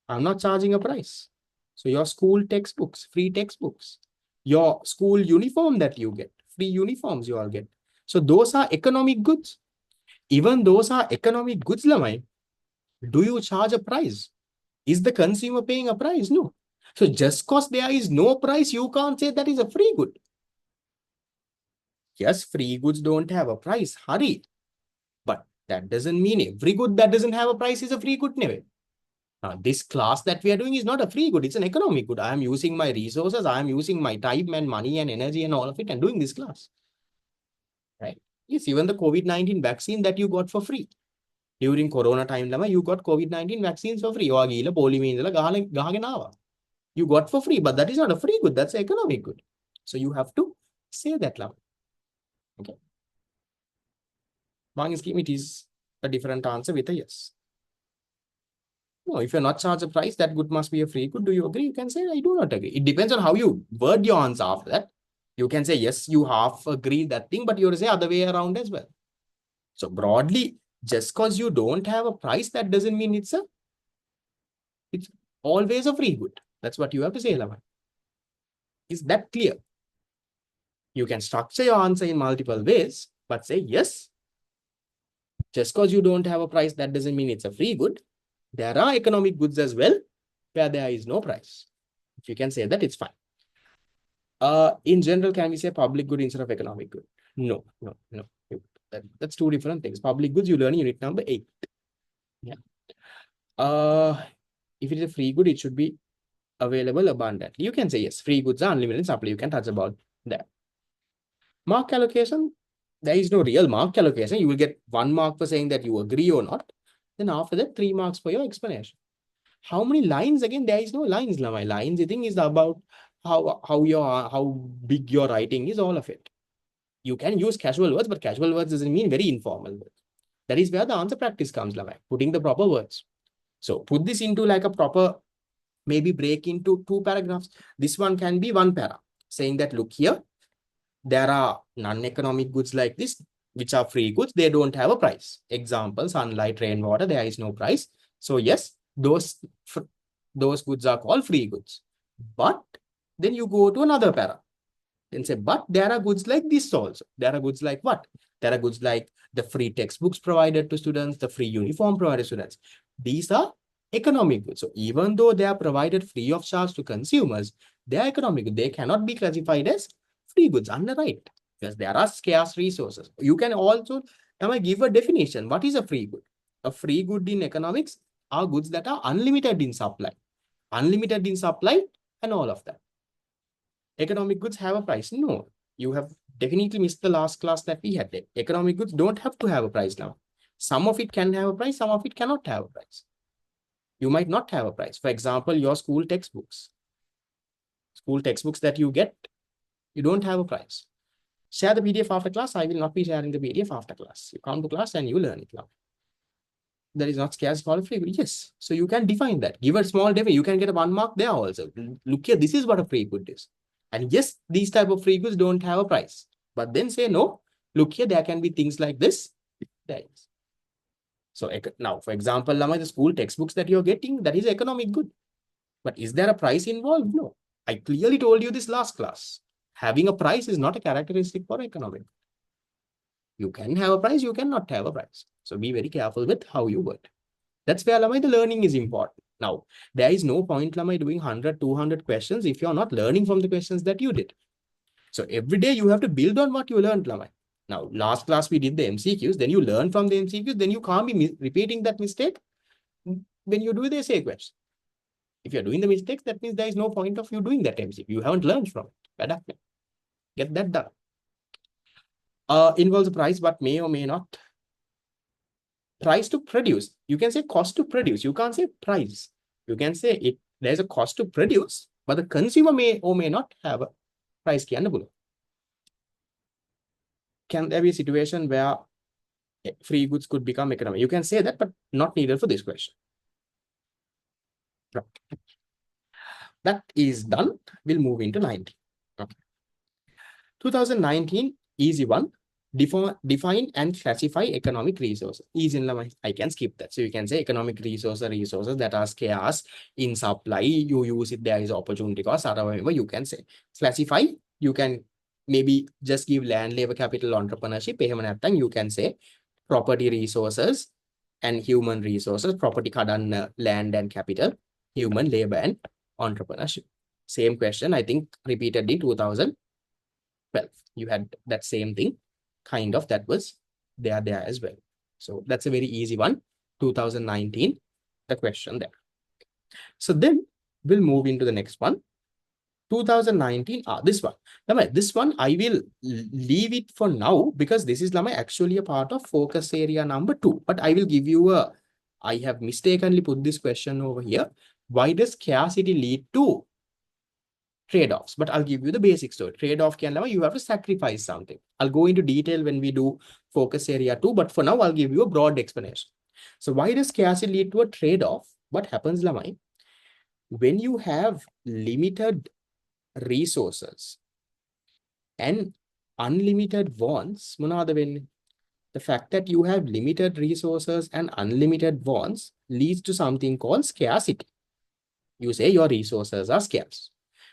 I'm not charging a price. So your school textbooks, free textbooks, your school uniform that you get, free uniforms you all get. So those are economic goods. Even those are economic goods, Lamai. Do you charge a price? Is the consumer paying a price? No. So just because there is no price, you can't say that is a free good. Yes, free goods don't have a price. Hurry. But that doesn't mean every good that doesn't have a price is a free good. Never. This class that we are doing is not a free good. It's an economic good. I am using my resources. I am using my time and money and energy and all of it and doing this class. Right? Yes, even the COVID-19 vaccine that you got for free. During Corona time, you got COVID-19 vaccines for free. You got for free, but that is not a free good. That's an economic good. So you have to say that. Okay. One scheme, it is a different answer with a yes. No, if you're not charged a price, that good must be a free good. Do you agree? You can say, I do not agree. It depends on how you word your answer after that. You can say, yes, you half agree that thing, but you say other way around as well. So broadly, just because you don't have a price, that doesn't mean it's always a free good. That's what you have to say, Lavan. Is that clear? You can structure your answer in multiple ways, but say, yes, just because you don't have a price, that doesn't mean it's a free good. There are economic goods as well, where there is no price. If you can say that, it's fine. In general, can we say public good instead of economic good? No. That's two different things. Public goods, you learn unit number 8. Yeah. If it is a free good, it should be available abundantly. You can say, yes, free goods are unlimited supply. You can touch about that. Mark allocation, there is no real mark allocation. You will get 1 mark for saying that you agree or not. Then after that, 3 marks for your explanation. How many lines? Again, there is no lines. My lines, the thing is about how big your writing is, all of it. You can use casual words, but casual words doesn't mean very informal words. That is where the answer practice comes, putting the proper words. So put this into like a proper, maybe break into 2 paragraphs. This one can be 1 para, saying that, look here, there are non-economic goods like this, which are free goods. They don't have a price. Example, sunlight, rainwater, there is no price. So yes, those goods are called free goods. But then you go to another para and say, but there are goods like this also. There are goods like what? There are goods like the free textbooks provided to students, the free uniform provided to students. These are economic goods. So even though they are provided free of charge to consumers, they are economic goods. They cannot be classified as free goods under right, because there are scarce resources. You can also give a definition. What is a free good? A free good in economics are goods that are unlimited in supply. Unlimited in supply and all of that. Economic goods have a price? No. You have definitely missed the last class that we had. Economic goods don't have to have a price now. Some of it can have a price, some of it cannot have a price. You might not have a price. For example, your school textbooks. School textbooks that you get, you don't have a price. Share the PDF after class. I will not be sharing the PDF after class. You come to class and you learn it now. That is not scarce, called free good. Yes. So you can define that. Give a small definition. You can get a 1 mark there also. Look here, this is what a free good is. And yes, these type of free goods don't have a price. But then say, no, look here, there can be things like this. There is. So now, for example, the school textbooks that you're getting, that is economic good. But is there a price involved? No. I clearly told you this last class. Having a price is not a characteristic for economic. You can have a price, you cannot have a price. So be very careful with how you word. That's where the learning is important. Now, there is no point doing 100, 200 questions if you're not learning from the questions that you did. So every day you have to build on what you learned, Lamai. Now, last class we did the MCQs, then you learn from the MCQs, then you can't be repeating that mistake when you do the essay question. If you're doing the mistakes, that means there is no point of you doing that MCQ. You haven't learned from it. Get that done. Involves a price, but may or may not. Price to produce. You can say cost to produce. You can't say price. You can say it. There's a cost to produce, but the consumer may or may not have a price. Can there be a situation where free goods could become economic? You can say that, but not needed for this question. Right. That is done. We'll move into 19. Okay. 2019, easy one. Define and classify economic resources. Easy enough. I can skip that. So you can say economic resources that are scarce in supply. You use it, there is opportunity cost, or whatever you can say. Classify, you can maybe just give land, labor, capital, entrepreneurship. You can say property resources and human resources. Property kadan land and capital, human, labor, and entrepreneurship. Same question, I think, repeated in 2012. You had that same thing. Kind of, that was there as well. So that's a very easy one. 2019, the question there. So then we'll move into the next one. 2019, this one. This one I will leave it for now because this is actually a part of focus area number 2. But I will give you I have mistakenly put this question over here. Why does scarcity lead to trade-offs? But I'll give you the basic story. Trade-off you have to sacrifice something. I'll go into detail when we do focus area 2, but for now I'll give you a broad explanation. So why does scarcity lead to a trade-off? What happens, Lamai? When you have limited resources and unlimited wants, the fact that you have limited resources and unlimited wants leads to something called scarcity. You say your resources are scarce.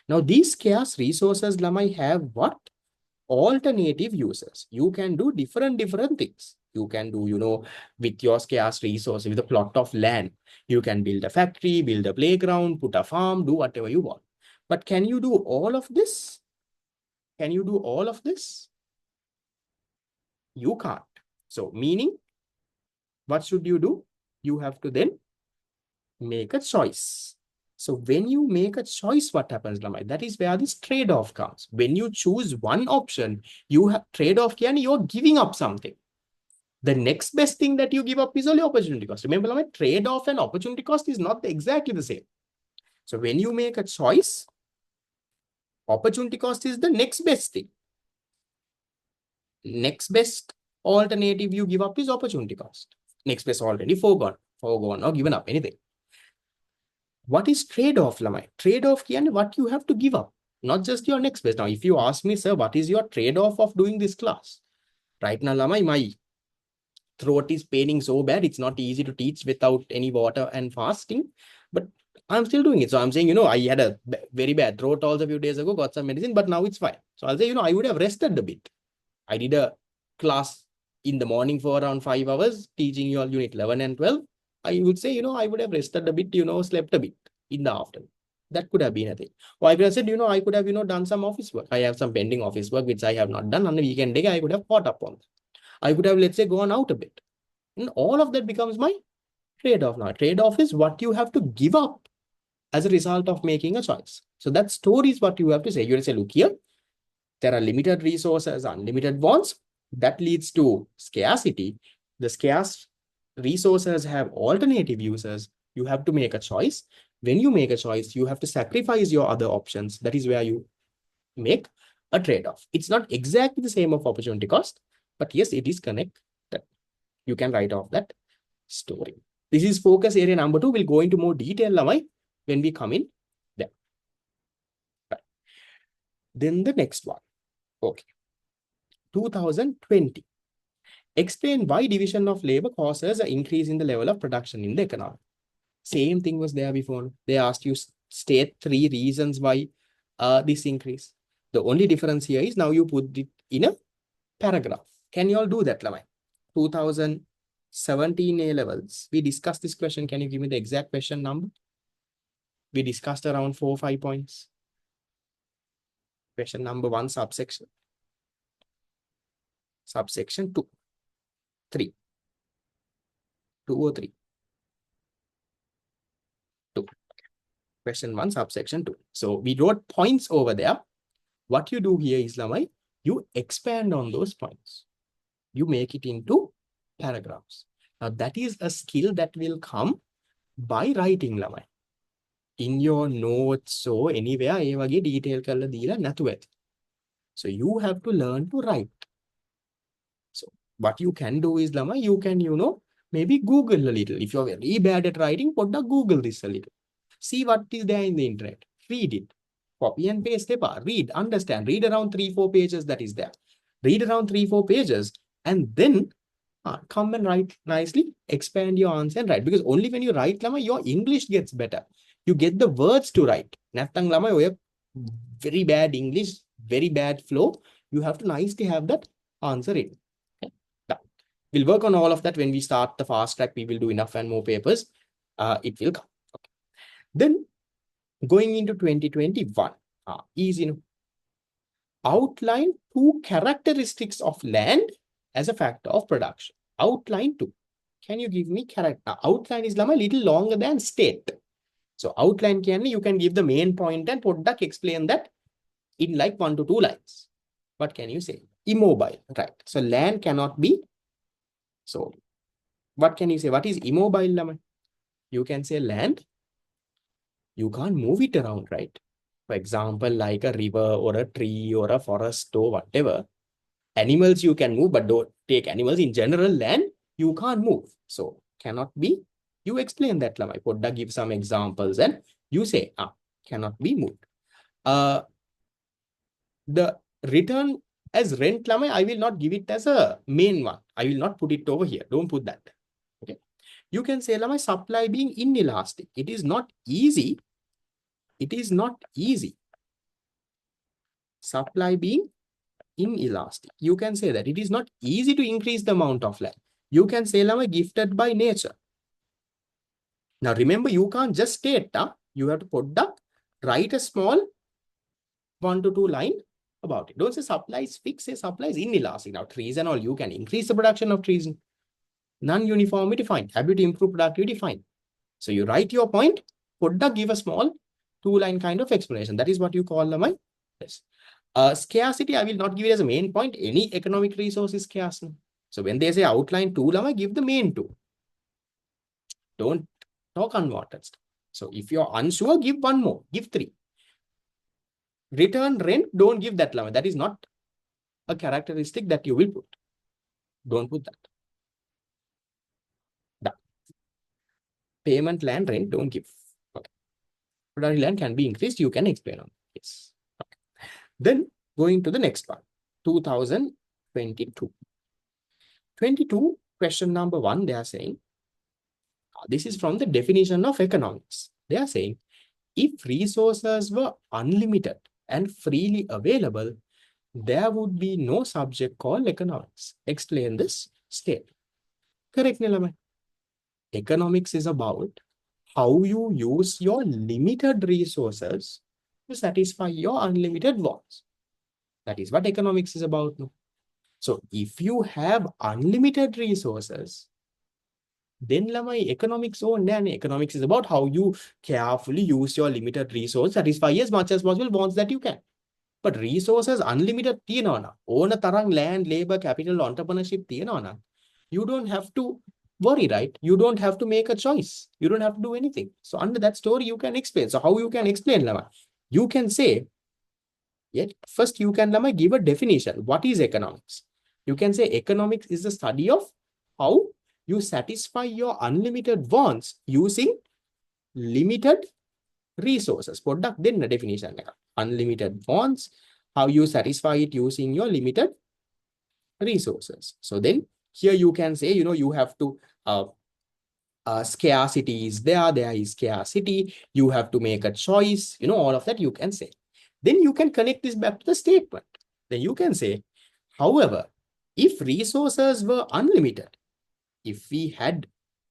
Now, these scarce resources, Lamai, have what? Alternative uses. You can do different things. You can do, with your scarce resources, with a plot of land, you can build a factory, build a playground, put a farm, do whatever you want. But can you do all of this? Can you do all of this? You can't. So, meaning, what should you do? You have to then make a choice. So when you make a choice, what happens, Lamai? That is where this trade-off comes. When you choose one option, you have trade-off, and you're giving up something. The next best thing that you give up is only opportunity cost. Remember, Lamai, trade-off and opportunity cost is not exactly the same. So when you make a choice, opportunity cost is the next best thing. Next best alternative you give up is opportunity cost. Next best alternative foregone or given up, anything. What is trade-off, Lamai? Trade-off is what you have to give up, not just your next best. Now, if you ask me, sir, what is your trade-off of doing this class? Right now, Lamai, my throat is paining so bad, it's not easy to teach without any water and fasting, but I'm still doing it. So I'm saying, I had a very bad throat also a few days ago, got some medicine, but now it's fine. So I'll say, I would have rested a bit. I did a class in the morning for around 5 hours, teaching you all unit 11 and 12. I would say, I would have rested a bit, slept a bit in the afternoon. That could have been a thing. Or I could have said, I could have, done some office work. I have some pending office work, which I have not done. On the weekend day, I could have caught up on that. I could have, let's say, gone out a bit. And all of that becomes my trade-off now. Trade-off is what you have to give up as a result of making a choice. So that story is what you have to say. You have to say, look here, there are limited resources, unlimited wants. That leads to scarcity. The scarce resources have alternative uses. You have to make a choice. When you make a choice, you have to sacrifice your other options. That is where you make a trade-off. It's not exactly the same of opportunity cost, but yes, it is connected. You can write off that story. This is focus area number 2. We'll go into more detail, Lamai, when we come in there. Right. Then the next one. Okay. 2020. Explain why division of labor causes an increase in the level of production in the economy. Same thing was there before. They asked you state 3 reasons why this increase. The only difference here is now you put it in a paragraph. Can you all do that, Lamai? 2017 A levels. We discussed this question. Can you give me the exact question number? We discussed around 4 or 5 points. Question number 1, subsection. Subsection 2. 3. 2 or 3. 2. Question 1, subsection 2. So we wrote points over there. What you do here is, Lamai, you expand on those points. You make it into paragraphs. Now that is a skill that will come by writing, Lamai. In your notes or anywhere, ඒ වගේ detail කරලා දීලා නැතුව ඇති. So you have to learn to write. So what you can do is, Lamai, you can, maybe Google a little. If you're very bad at writing, Google this a little. See what is there in the internet. Read it. Copy and paste paper. Read, understand. Read around 3-4 pages that is there. Read around 3-4 pages and then come and write nicely. Expand your answer and write. Because only when you write, Lamai, your English gets better. You get the words to write. Nattang, Lamai, very bad English, very bad flow. You have to nicely have that answer in. Okay. Now, we'll work on all of that when we start the fast track. We will do enough and more papers. It will come. Okay. Then going into 2021, easy. Outline 2 characteristics of land as a factor of production. Outline 2. Can you give me character? Outline is a little longer than state. So outline you can give the main point and product explain that in like 1 to 2 lines. What can you say? Immobile, right? So land cannot be. So what can you say? What is immobile, Lamai? You can say land. You can't move it around, right? For example, like a river or a tree or a forest or whatever. Animals you can move, but don't take animals. In general, land you can't move. So cannot be. You explain that, Lamai. Podda give some examples and you say, cannot be moved. The return as rent, Lamai, I will not give it as a main one. I will not put it over here. Don't put that. Okay. You can say, Lamai, supply being inelastic. It is not easy. It is not easy. Supply being inelastic. You can say that it is not easy to increase the amount of land. You can say, Lamai, gifted by nature. Now remember, you can't just state, you have to put write a small 1 to 2 line about it. Don't say supply is fixed, say supply is inelastic. Now trees and all, you can increase the production of trees. Non-uniformity, fine. Ability to improve productivity, fine. So you write your point podda give a small 2-line kind of explanation. That is what you call the yes. Scarcity, I will not give it as a main point. Any economic resource is scarce. So when they say outline 2, give the main 2. Don't talk unwanted stuff. So if you're unsure, give one more, give 3. Return rent, don't give that. That is not a characteristic that you will put. Don't put that. Done. Payment land rent, don't give. Okay. Productive land can be increased, you can explain on. Yes. Okay. Then going to the next one, 2022. 22, question number 1, they are saying, this is from the definition of economics. They are saying, if resources were unlimited and freely available, there would be no subject called economics. Explain this state. Correct, Nilamai? Economics is about how you use your limited resources to satisfy your unlimited wants. That is what economics is about. So if you have unlimited resources, then lamai economics and economics is about how you carefully use your limited resource, satisfy as much as possible wants that you can. But resources unlimited තියෙනවා ඕන තරම් land, labor, capital, entrepreneurship තියෙනවා you don't have to worry, right? You don't have to make a choice. You don't have to do anything. So under that story, you can explain. So how you can explain, Lama? You can say, yet first you can, Lama, give a definition. What is economics? You can say economics is the study of how you satisfy your unlimited wants using limited resources. Product then the definition. Unlimited wants, how you satisfy it using your limited resources. So then here you can say, you have to, scarcity is there is scarcity. You have to make a choice, all of that you can say. Then you can connect this back to the statement. Then you can say, however, if resources were unlimited, if we had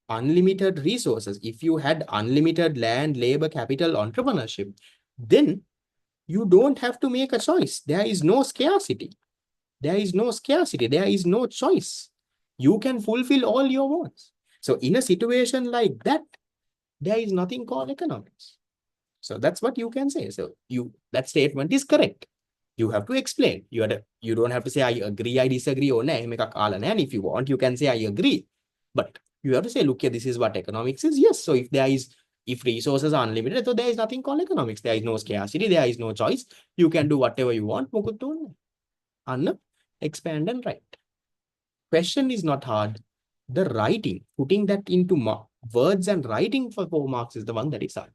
unlimited resources, if you had unlimited land, labor, capital, entrepreneurship, then you don't have to make a choice. There is no scarcity. There is no scarcity. There is no choice. You can fulfill all your wants. So in a situation like that, there is nothing called economics. So that's what you can say. So that statement is correct. You have to explain. You don't have to say, I agree, I disagree, or and if you want, you can say, I agree. But you have to say, look here, this is what economics is. Yes. So if resources are unlimited, so there is nothing called economics. There is no scarcity. There is no choice. You can do whatever you want. Expand and write. Question is not hard. The writing, putting that into words and writing for 4 marks is the one that is hard.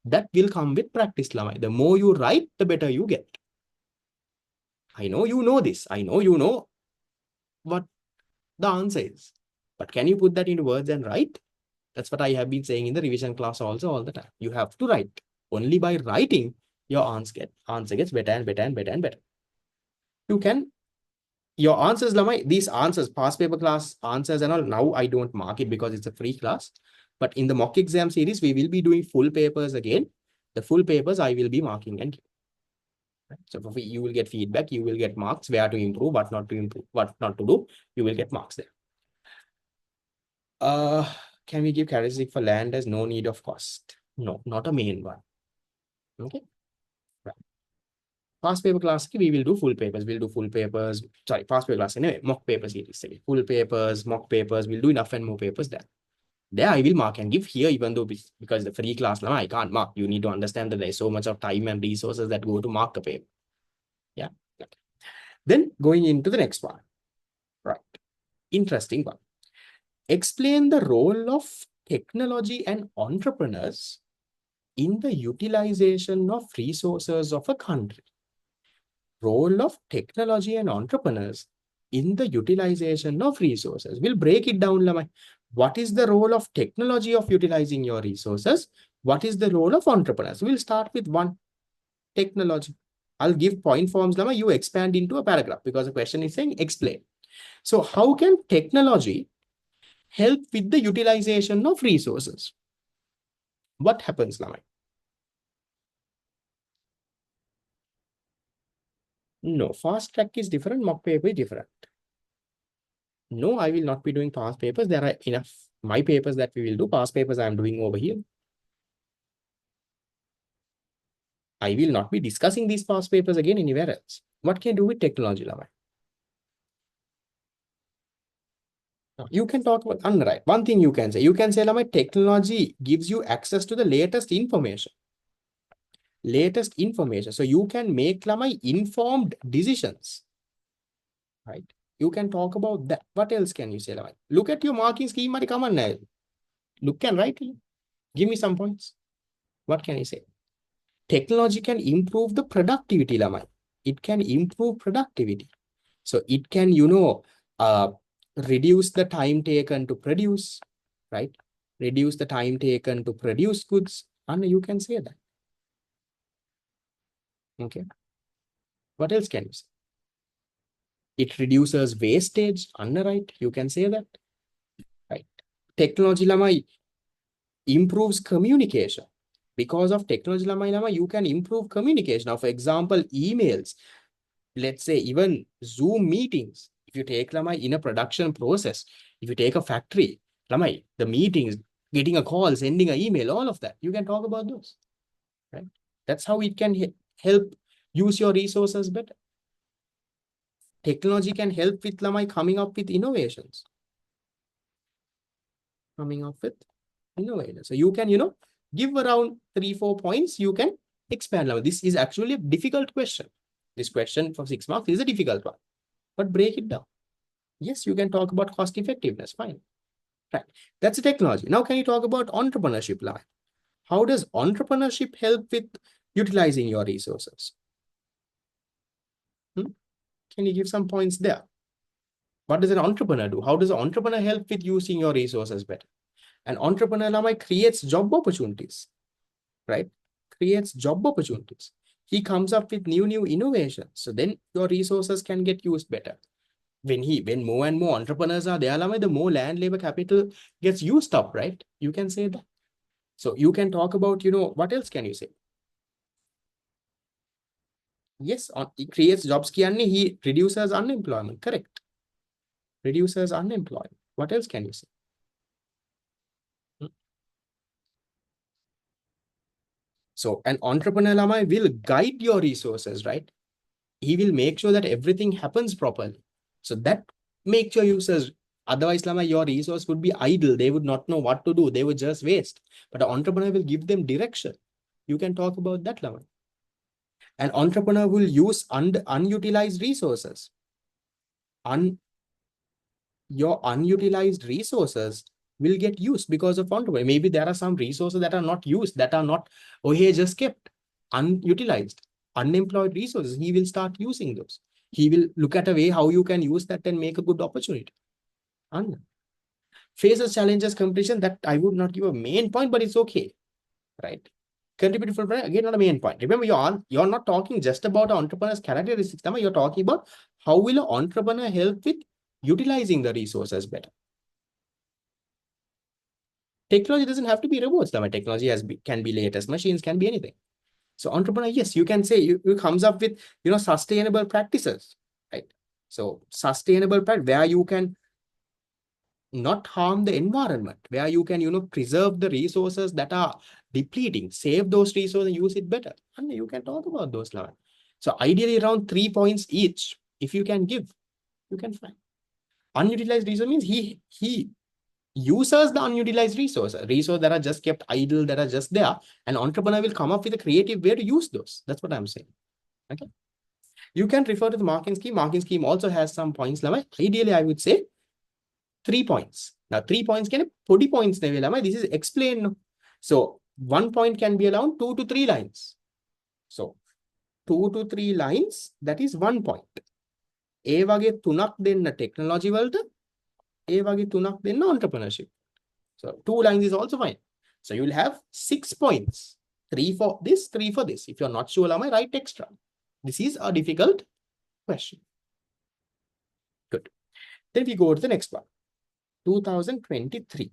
That will come with practice, Lamai. The more you write, the better you get. I know you know this. I know you know what the answer is. But can you put that into words and write? That's what I have been saying in the revision class also all the time. You have to write. Only by writing, your answer gets better and better and better and better. You can, your answers, Lamai, these answers, past paper class answers and all, now I don't mark it because it's a free class. But in the mock exam series, we will be doing full papers again. The full papers I will be marking and so you will get feedback, you will get marks, where to improve, what not to improve, what not to do, you will get marks there. Can we give characteristic for land as no need of cost? No, not a main one. Okay. Right. Past paper class, we will do full papers. We'll do full papers. Sorry, past paper class. Anyway, mock papers series. Full papers, mock papers. We'll do enough and more papers there. There I will mark and give here, even though because the free class, I can't mark. You need to understand that there's so much of time and resources that go to mark a paper. Yeah. Okay. Then going into the next one. Right. Interesting one. Explain the role of technology and entrepreneurs in the utilization of resources of a country. Role of technology and entrepreneurs in the utilization of resources. We'll break it down, Lamai. What is the role of technology of utilizing your resources? What is the role of entrepreneurs? We'll start with one, technology. I'll give point forms, Lama. You expand into a paragraph because the question is saying explain. So how can technology help with the utilization of resources? What happens, Lama? No, fast track is different, mock paper is different. No, I will not be doing past papers. There are enough my papers that we will do. Past papers I am doing over here. I will not be discussing these past papers again anywhere else. What can you do with technology, Lamai? You can talk about, right. One thing you can say, Lamai, technology gives you access to the latest information. So you can make, Lamai, informed decisions, right? You can talk about that. What else can you say, Lamai? Look at your marking scheme. Come on now. Look and write. Give me some points. What can you say? Technology can improve the productivity, Lamai. It can improve productivity. So it can, reduce the time taken to produce, right? Reduce the time taken to produce goods. And you can say that. Okay. What else can you say? It reduces wastage. Right? You can say that. Right. Technology, Lamai, improves communication. Because of technology, Lamai, you can improve communication. Now, for example, emails, let's say even Zoom meetings. If you take, Lamai, in a production process, if you take a factory, Lamai, the meetings, getting a call, sending an email, all of that, you can talk about those, right? That's how it can help use your resources better. Technology can help with, Lamai, coming up with innovations. So you can, give around 3-4 points. You can expand, Lamai. This is actually a difficult question. This question for 6 marks is a difficult one, but break it down. Yes, you can talk about cost effectiveness. Fine. Right. That's a technology. Now, can you talk about entrepreneurship, Lamai? How does entrepreneurship help with utilizing your resources? Can you give some points there? What does an entrepreneur do? How does an entrepreneur help with using your resources better? An entrepreneur, Lamai, creates job opportunities, right? Creates job opportunities. He comes up with new innovations. So then your resources can get used better. When more and more entrepreneurs are there, Lamai, the more land labor capital gets used up, right? You can say that. So you can talk about, what else can you say? Yes, he creates jobs. He reduces unemployment. Correct. Reduces unemployment. What else can you say? So an entrepreneur, Lamai, will guide your resources, right? He will make sure that everything happens properly. So that makes your users. Otherwise, Lamai, your resource would be idle. They would not know what to do. They would just waste. But an entrepreneur will give them direction. You can talk about that, Lamai. An entrepreneur will use unutilized resources. Your unutilized resources will get used because of entrepreneur. Maybe there are some resources that are not used, that are not, he just kept unutilized, unemployed resources. He will start using those. He will look at a way how you can use that and make a good opportunity. And faces challenges competition, that I would not give a main point, but it's okay, right? Contribute for again, not a main point. Remember, you're not talking just about entrepreneur's characteristics. You're talking about how will an entrepreneur help with utilizing the resources better. Technology doesn't have to be robots. Technology can be latest machines, can be anything. So entrepreneur, yes, you can say you comes up with sustainable practices, right? So sustainable practice where you can not harm the environment, where you can preserve the resources that are depleting, save those resources and use it better. And you can talk about those levels. So ideally around 3 points each, if you can give, you can find. Unutilized resource means he uses the unutilized resource that are just kept idle, that are just there. An entrepreneur will come up with a creative way to use those. That's what I'm saying. Okay. You can refer to the marking scheme. Marking scheme also has some points. Ideally, I would say 3 points. Now, 3 points can be 40 points. This is explained. So 1 point can be around 2 to 3 lines. So 2 to 3 lines, that is 1 point. A wage tunak denna technology වලට, A wage tunak denna entrepreneurship. So 2 lines is also fine. So you will have 6 points. 3 for this, 3 for this. If you're not sure, Lamai, write extra. This is a difficult question. Good. Then we go to the next one. 2023.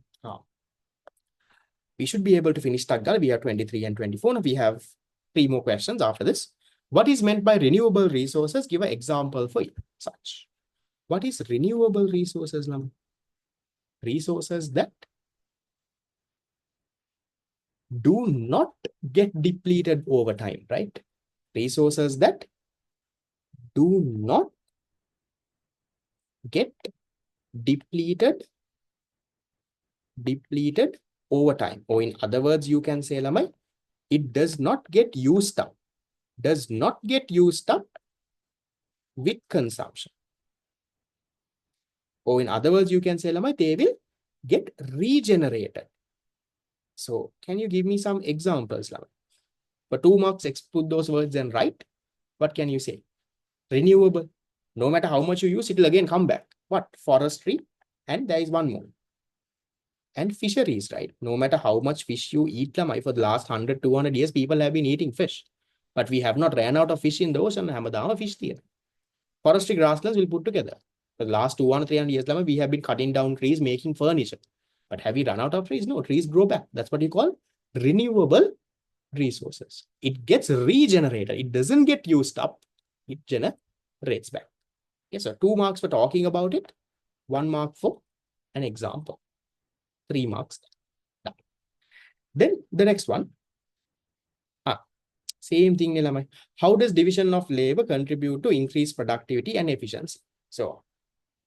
We should be able to finish Taggal. We have 23 and 24. Now we have 3 more questions after this. What is meant by renewable resources? Give an example for such. What is renewable resources, Lamai? Resources that do not get depleted over time, right? Resources that do not get depleted over time. Or in other words, you can say, Lamai, it does not get used up, with consumption. Or in other words, you can say, Lamai, they will get regenerated. So can you give me some examples, Lamai? For 2 marks, put those words and write. What can you say? Renewable. No matter how much you use, it will again come back. What? Forestry. And there is one more. And fisheries, right? No matter how much fish you eat, Lamai, for the last 100, 200 years, people have been eating fish. But we have not ran out of fish in the ocean. Hamadama fish there. Forestry grasslands will put together. For the last 200, 300 years, Lamai, we have been cutting down trees, making furniture. But have we run out of trees? No, trees grow back. That's what you call renewable resources. It gets regenerated. It doesn't get used up. It generates back. Okay, so 2 marks for talking about it. 1 mark for an example. 3 marks. Done. Then the next one. Same thing, Nilamai. How does division of labor contribute to increased productivity and efficiency? So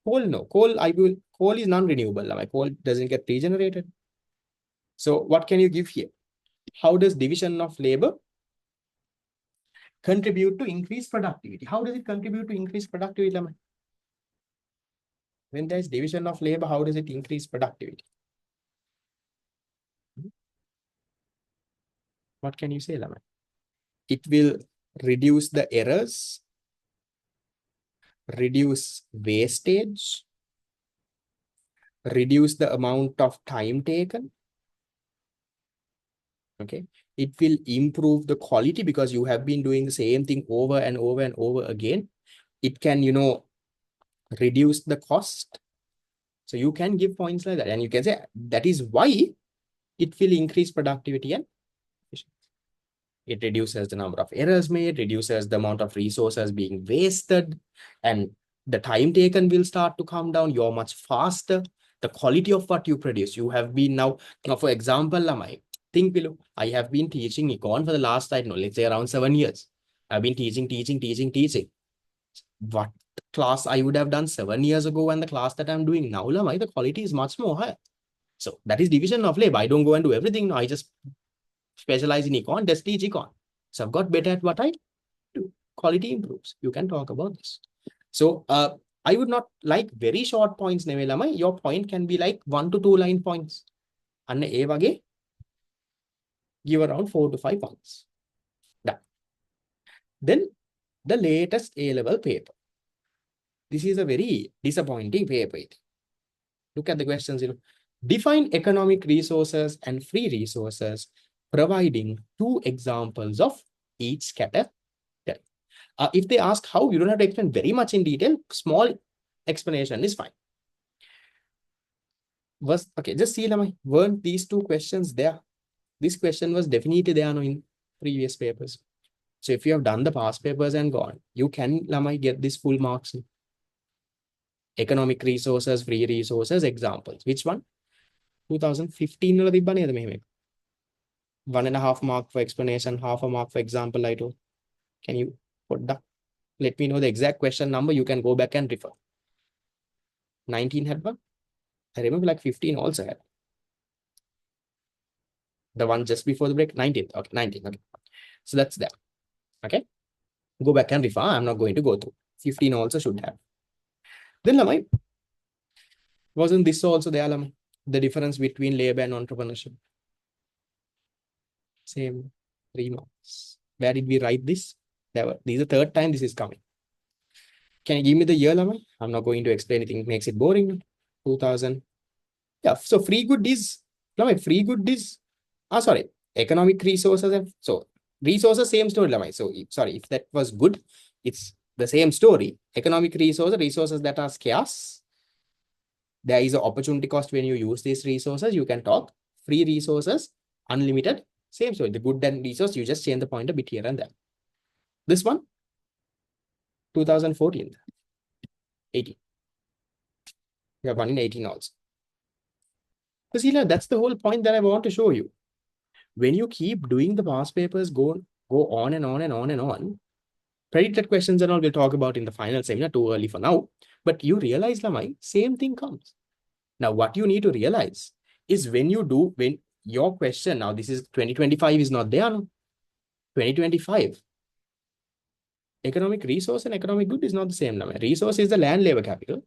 coal, no. Coal is non-renewable. Coal doesn't get regenerated. So what can you give here? How does division of labor contribute to increased productivity? How does it contribute to increased productivity, Lamai? When there is division of labor, how does it increase productivity? What can you say, Lamai? It will reduce the errors, reduce wastage, reduce the amount of time taken. Okay. It will improve the quality because you have been doing the same thing over and over and over again. It can, reduce the cost. So you can give points like that. And you can say that is why it will increase productivity and efficiency. It reduces the number of errors made, reduces the amount of resources being wasted, and the time taken will start to come down. You're much faster. The quality of what you produce. You have been now, for example, Lamai, think below. I have been teaching econ for the last, I don't know, let's say around 7 years. I've been teaching. What class I would have done 7 years ago and the class that I'm doing now, Lamai, the quality is much more higher. So that is division of labor. I don't go and do everything. No, I just specialize in econ, just teach econ. So I've got better at what I do. Quality improves. You can talk about this. So I would not like very short points, Nevelama. Your point can be like 1 to 2 line points. And Evage, give around 4 to 5 points. Done. Then the latest A-level paper. This is a very disappointing paper. Look at the questions. Define economic resources and free resources, providing 2 examples of each category. If they ask how, you don't have to explain very much in detail. Small explanation is fine. Okay, just see, Lamai, weren't these 2 questions there? This question was definitely there in previous papers. So if you have done the past papers and gone, you can, Lamai, get this full marks. Economic resources, free resources, examples. Which one? 2015 1.5 mark for explanation, half a mark for example. I do. Can you put that? Let me know the exact question number. You can go back and refer. 19 had one. I remember like 15 also had. The one just before the break, 19. Okay, 19. Okay. So that's that. Okay. Go back and refer. I'm not going to go through. 15 also should have. Then, Lamai, wasn't this also there, Lamai? The difference between labor and entrepreneurship. Same 3 marks. Where did we write this? This is the 3rd time this is coming. Can you give me the year, Lamai? I'm not going to explain anything. It makes it boring. 2000. Yeah. So free good is, Lamai, free good is, sorry, economic resources. So resources, same story, Lamai. So sorry, if that was good, it's the same story. Economic resources that are scarce. There is an opportunity cost when you use these resources. You can talk. Free resources, unlimited, same story. The good and resource, you just change the point a bit here and there. This one, 2014, 18. We have one in 18 also. So see, that's the whole point that I want to show you. When you keep doing the past papers, go on and on and on and on. Predicted questions and all we'll talk about in the final seminar, too early for now. But you realize, Lamai, same thing comes. Now, what you need to realize is when your question, now this is 2025 is not there, no? 2025, economic resource and economic good is not the same. Lamai. Resource is the land labor capital.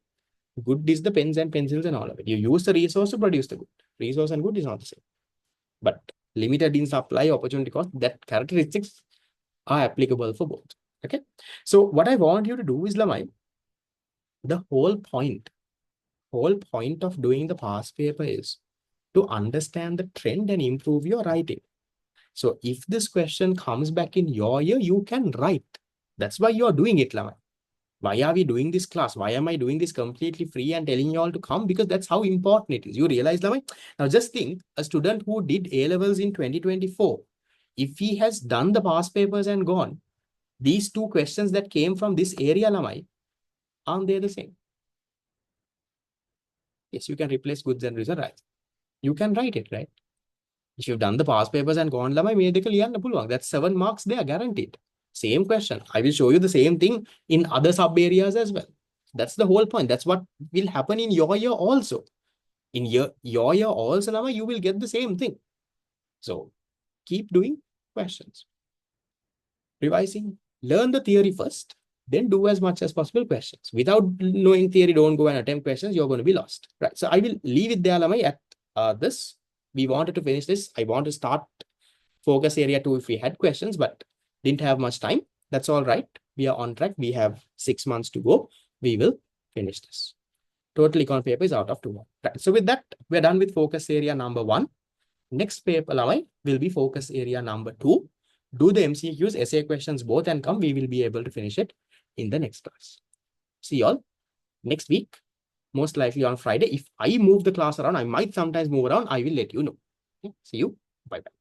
Good is the pens and pencils and all of it. You use the resource to produce the good. Resource and good is not the same. But limited in supply, opportunity cost, that characteristics are applicable for both. Okay. So what I want you to do is, Lamai, the whole point of doing the past paper is to understand the trend and improve your writing. So if this question comes back in your year, you can write. That's why you're doing it, Lamai. Why are we doing this class? Why am I doing this completely free and telling you all to come? Because that's how important it is. You realize, Lamai? Now just think, a student who did A-levels in 2024, if he has done the past papers and gone, these two questions that came from this area, Lamai, aren't they the same? Yes, you can replace goods and reserve, right? You can write it, right? If you've done the past papers and gone, Lamai, that's 7 marks there, guaranteed. Same question. I will show you the same thing in other sub areas as well. That's the whole point. That's what will happen in your year also. In your year also, Lamai, you will get the same thing. So keep doing questions. Revising. Learn the theory first, then do as much as possible questions. Without knowing theory, don't go and attempt questions. You're going to be lost. Right. So I will leave it there, Lamai, at this. We wanted to finish this. I want to start focus area 2 if we had questions, but didn't have much time. That's all right. We are on track. We have 6 months to go. We will finish this. Total econ paper is out of 2. Right. So with that, we're done with focus area number 1. Next paper, Lamai, will be focus area number 2. Do the MCQs, essay questions both and come. We will be able to finish it in the next class. See you all next week, most likely on Friday. If I move the class around, I might sometimes move around. I will let you know. Okay. See you. Bye-bye.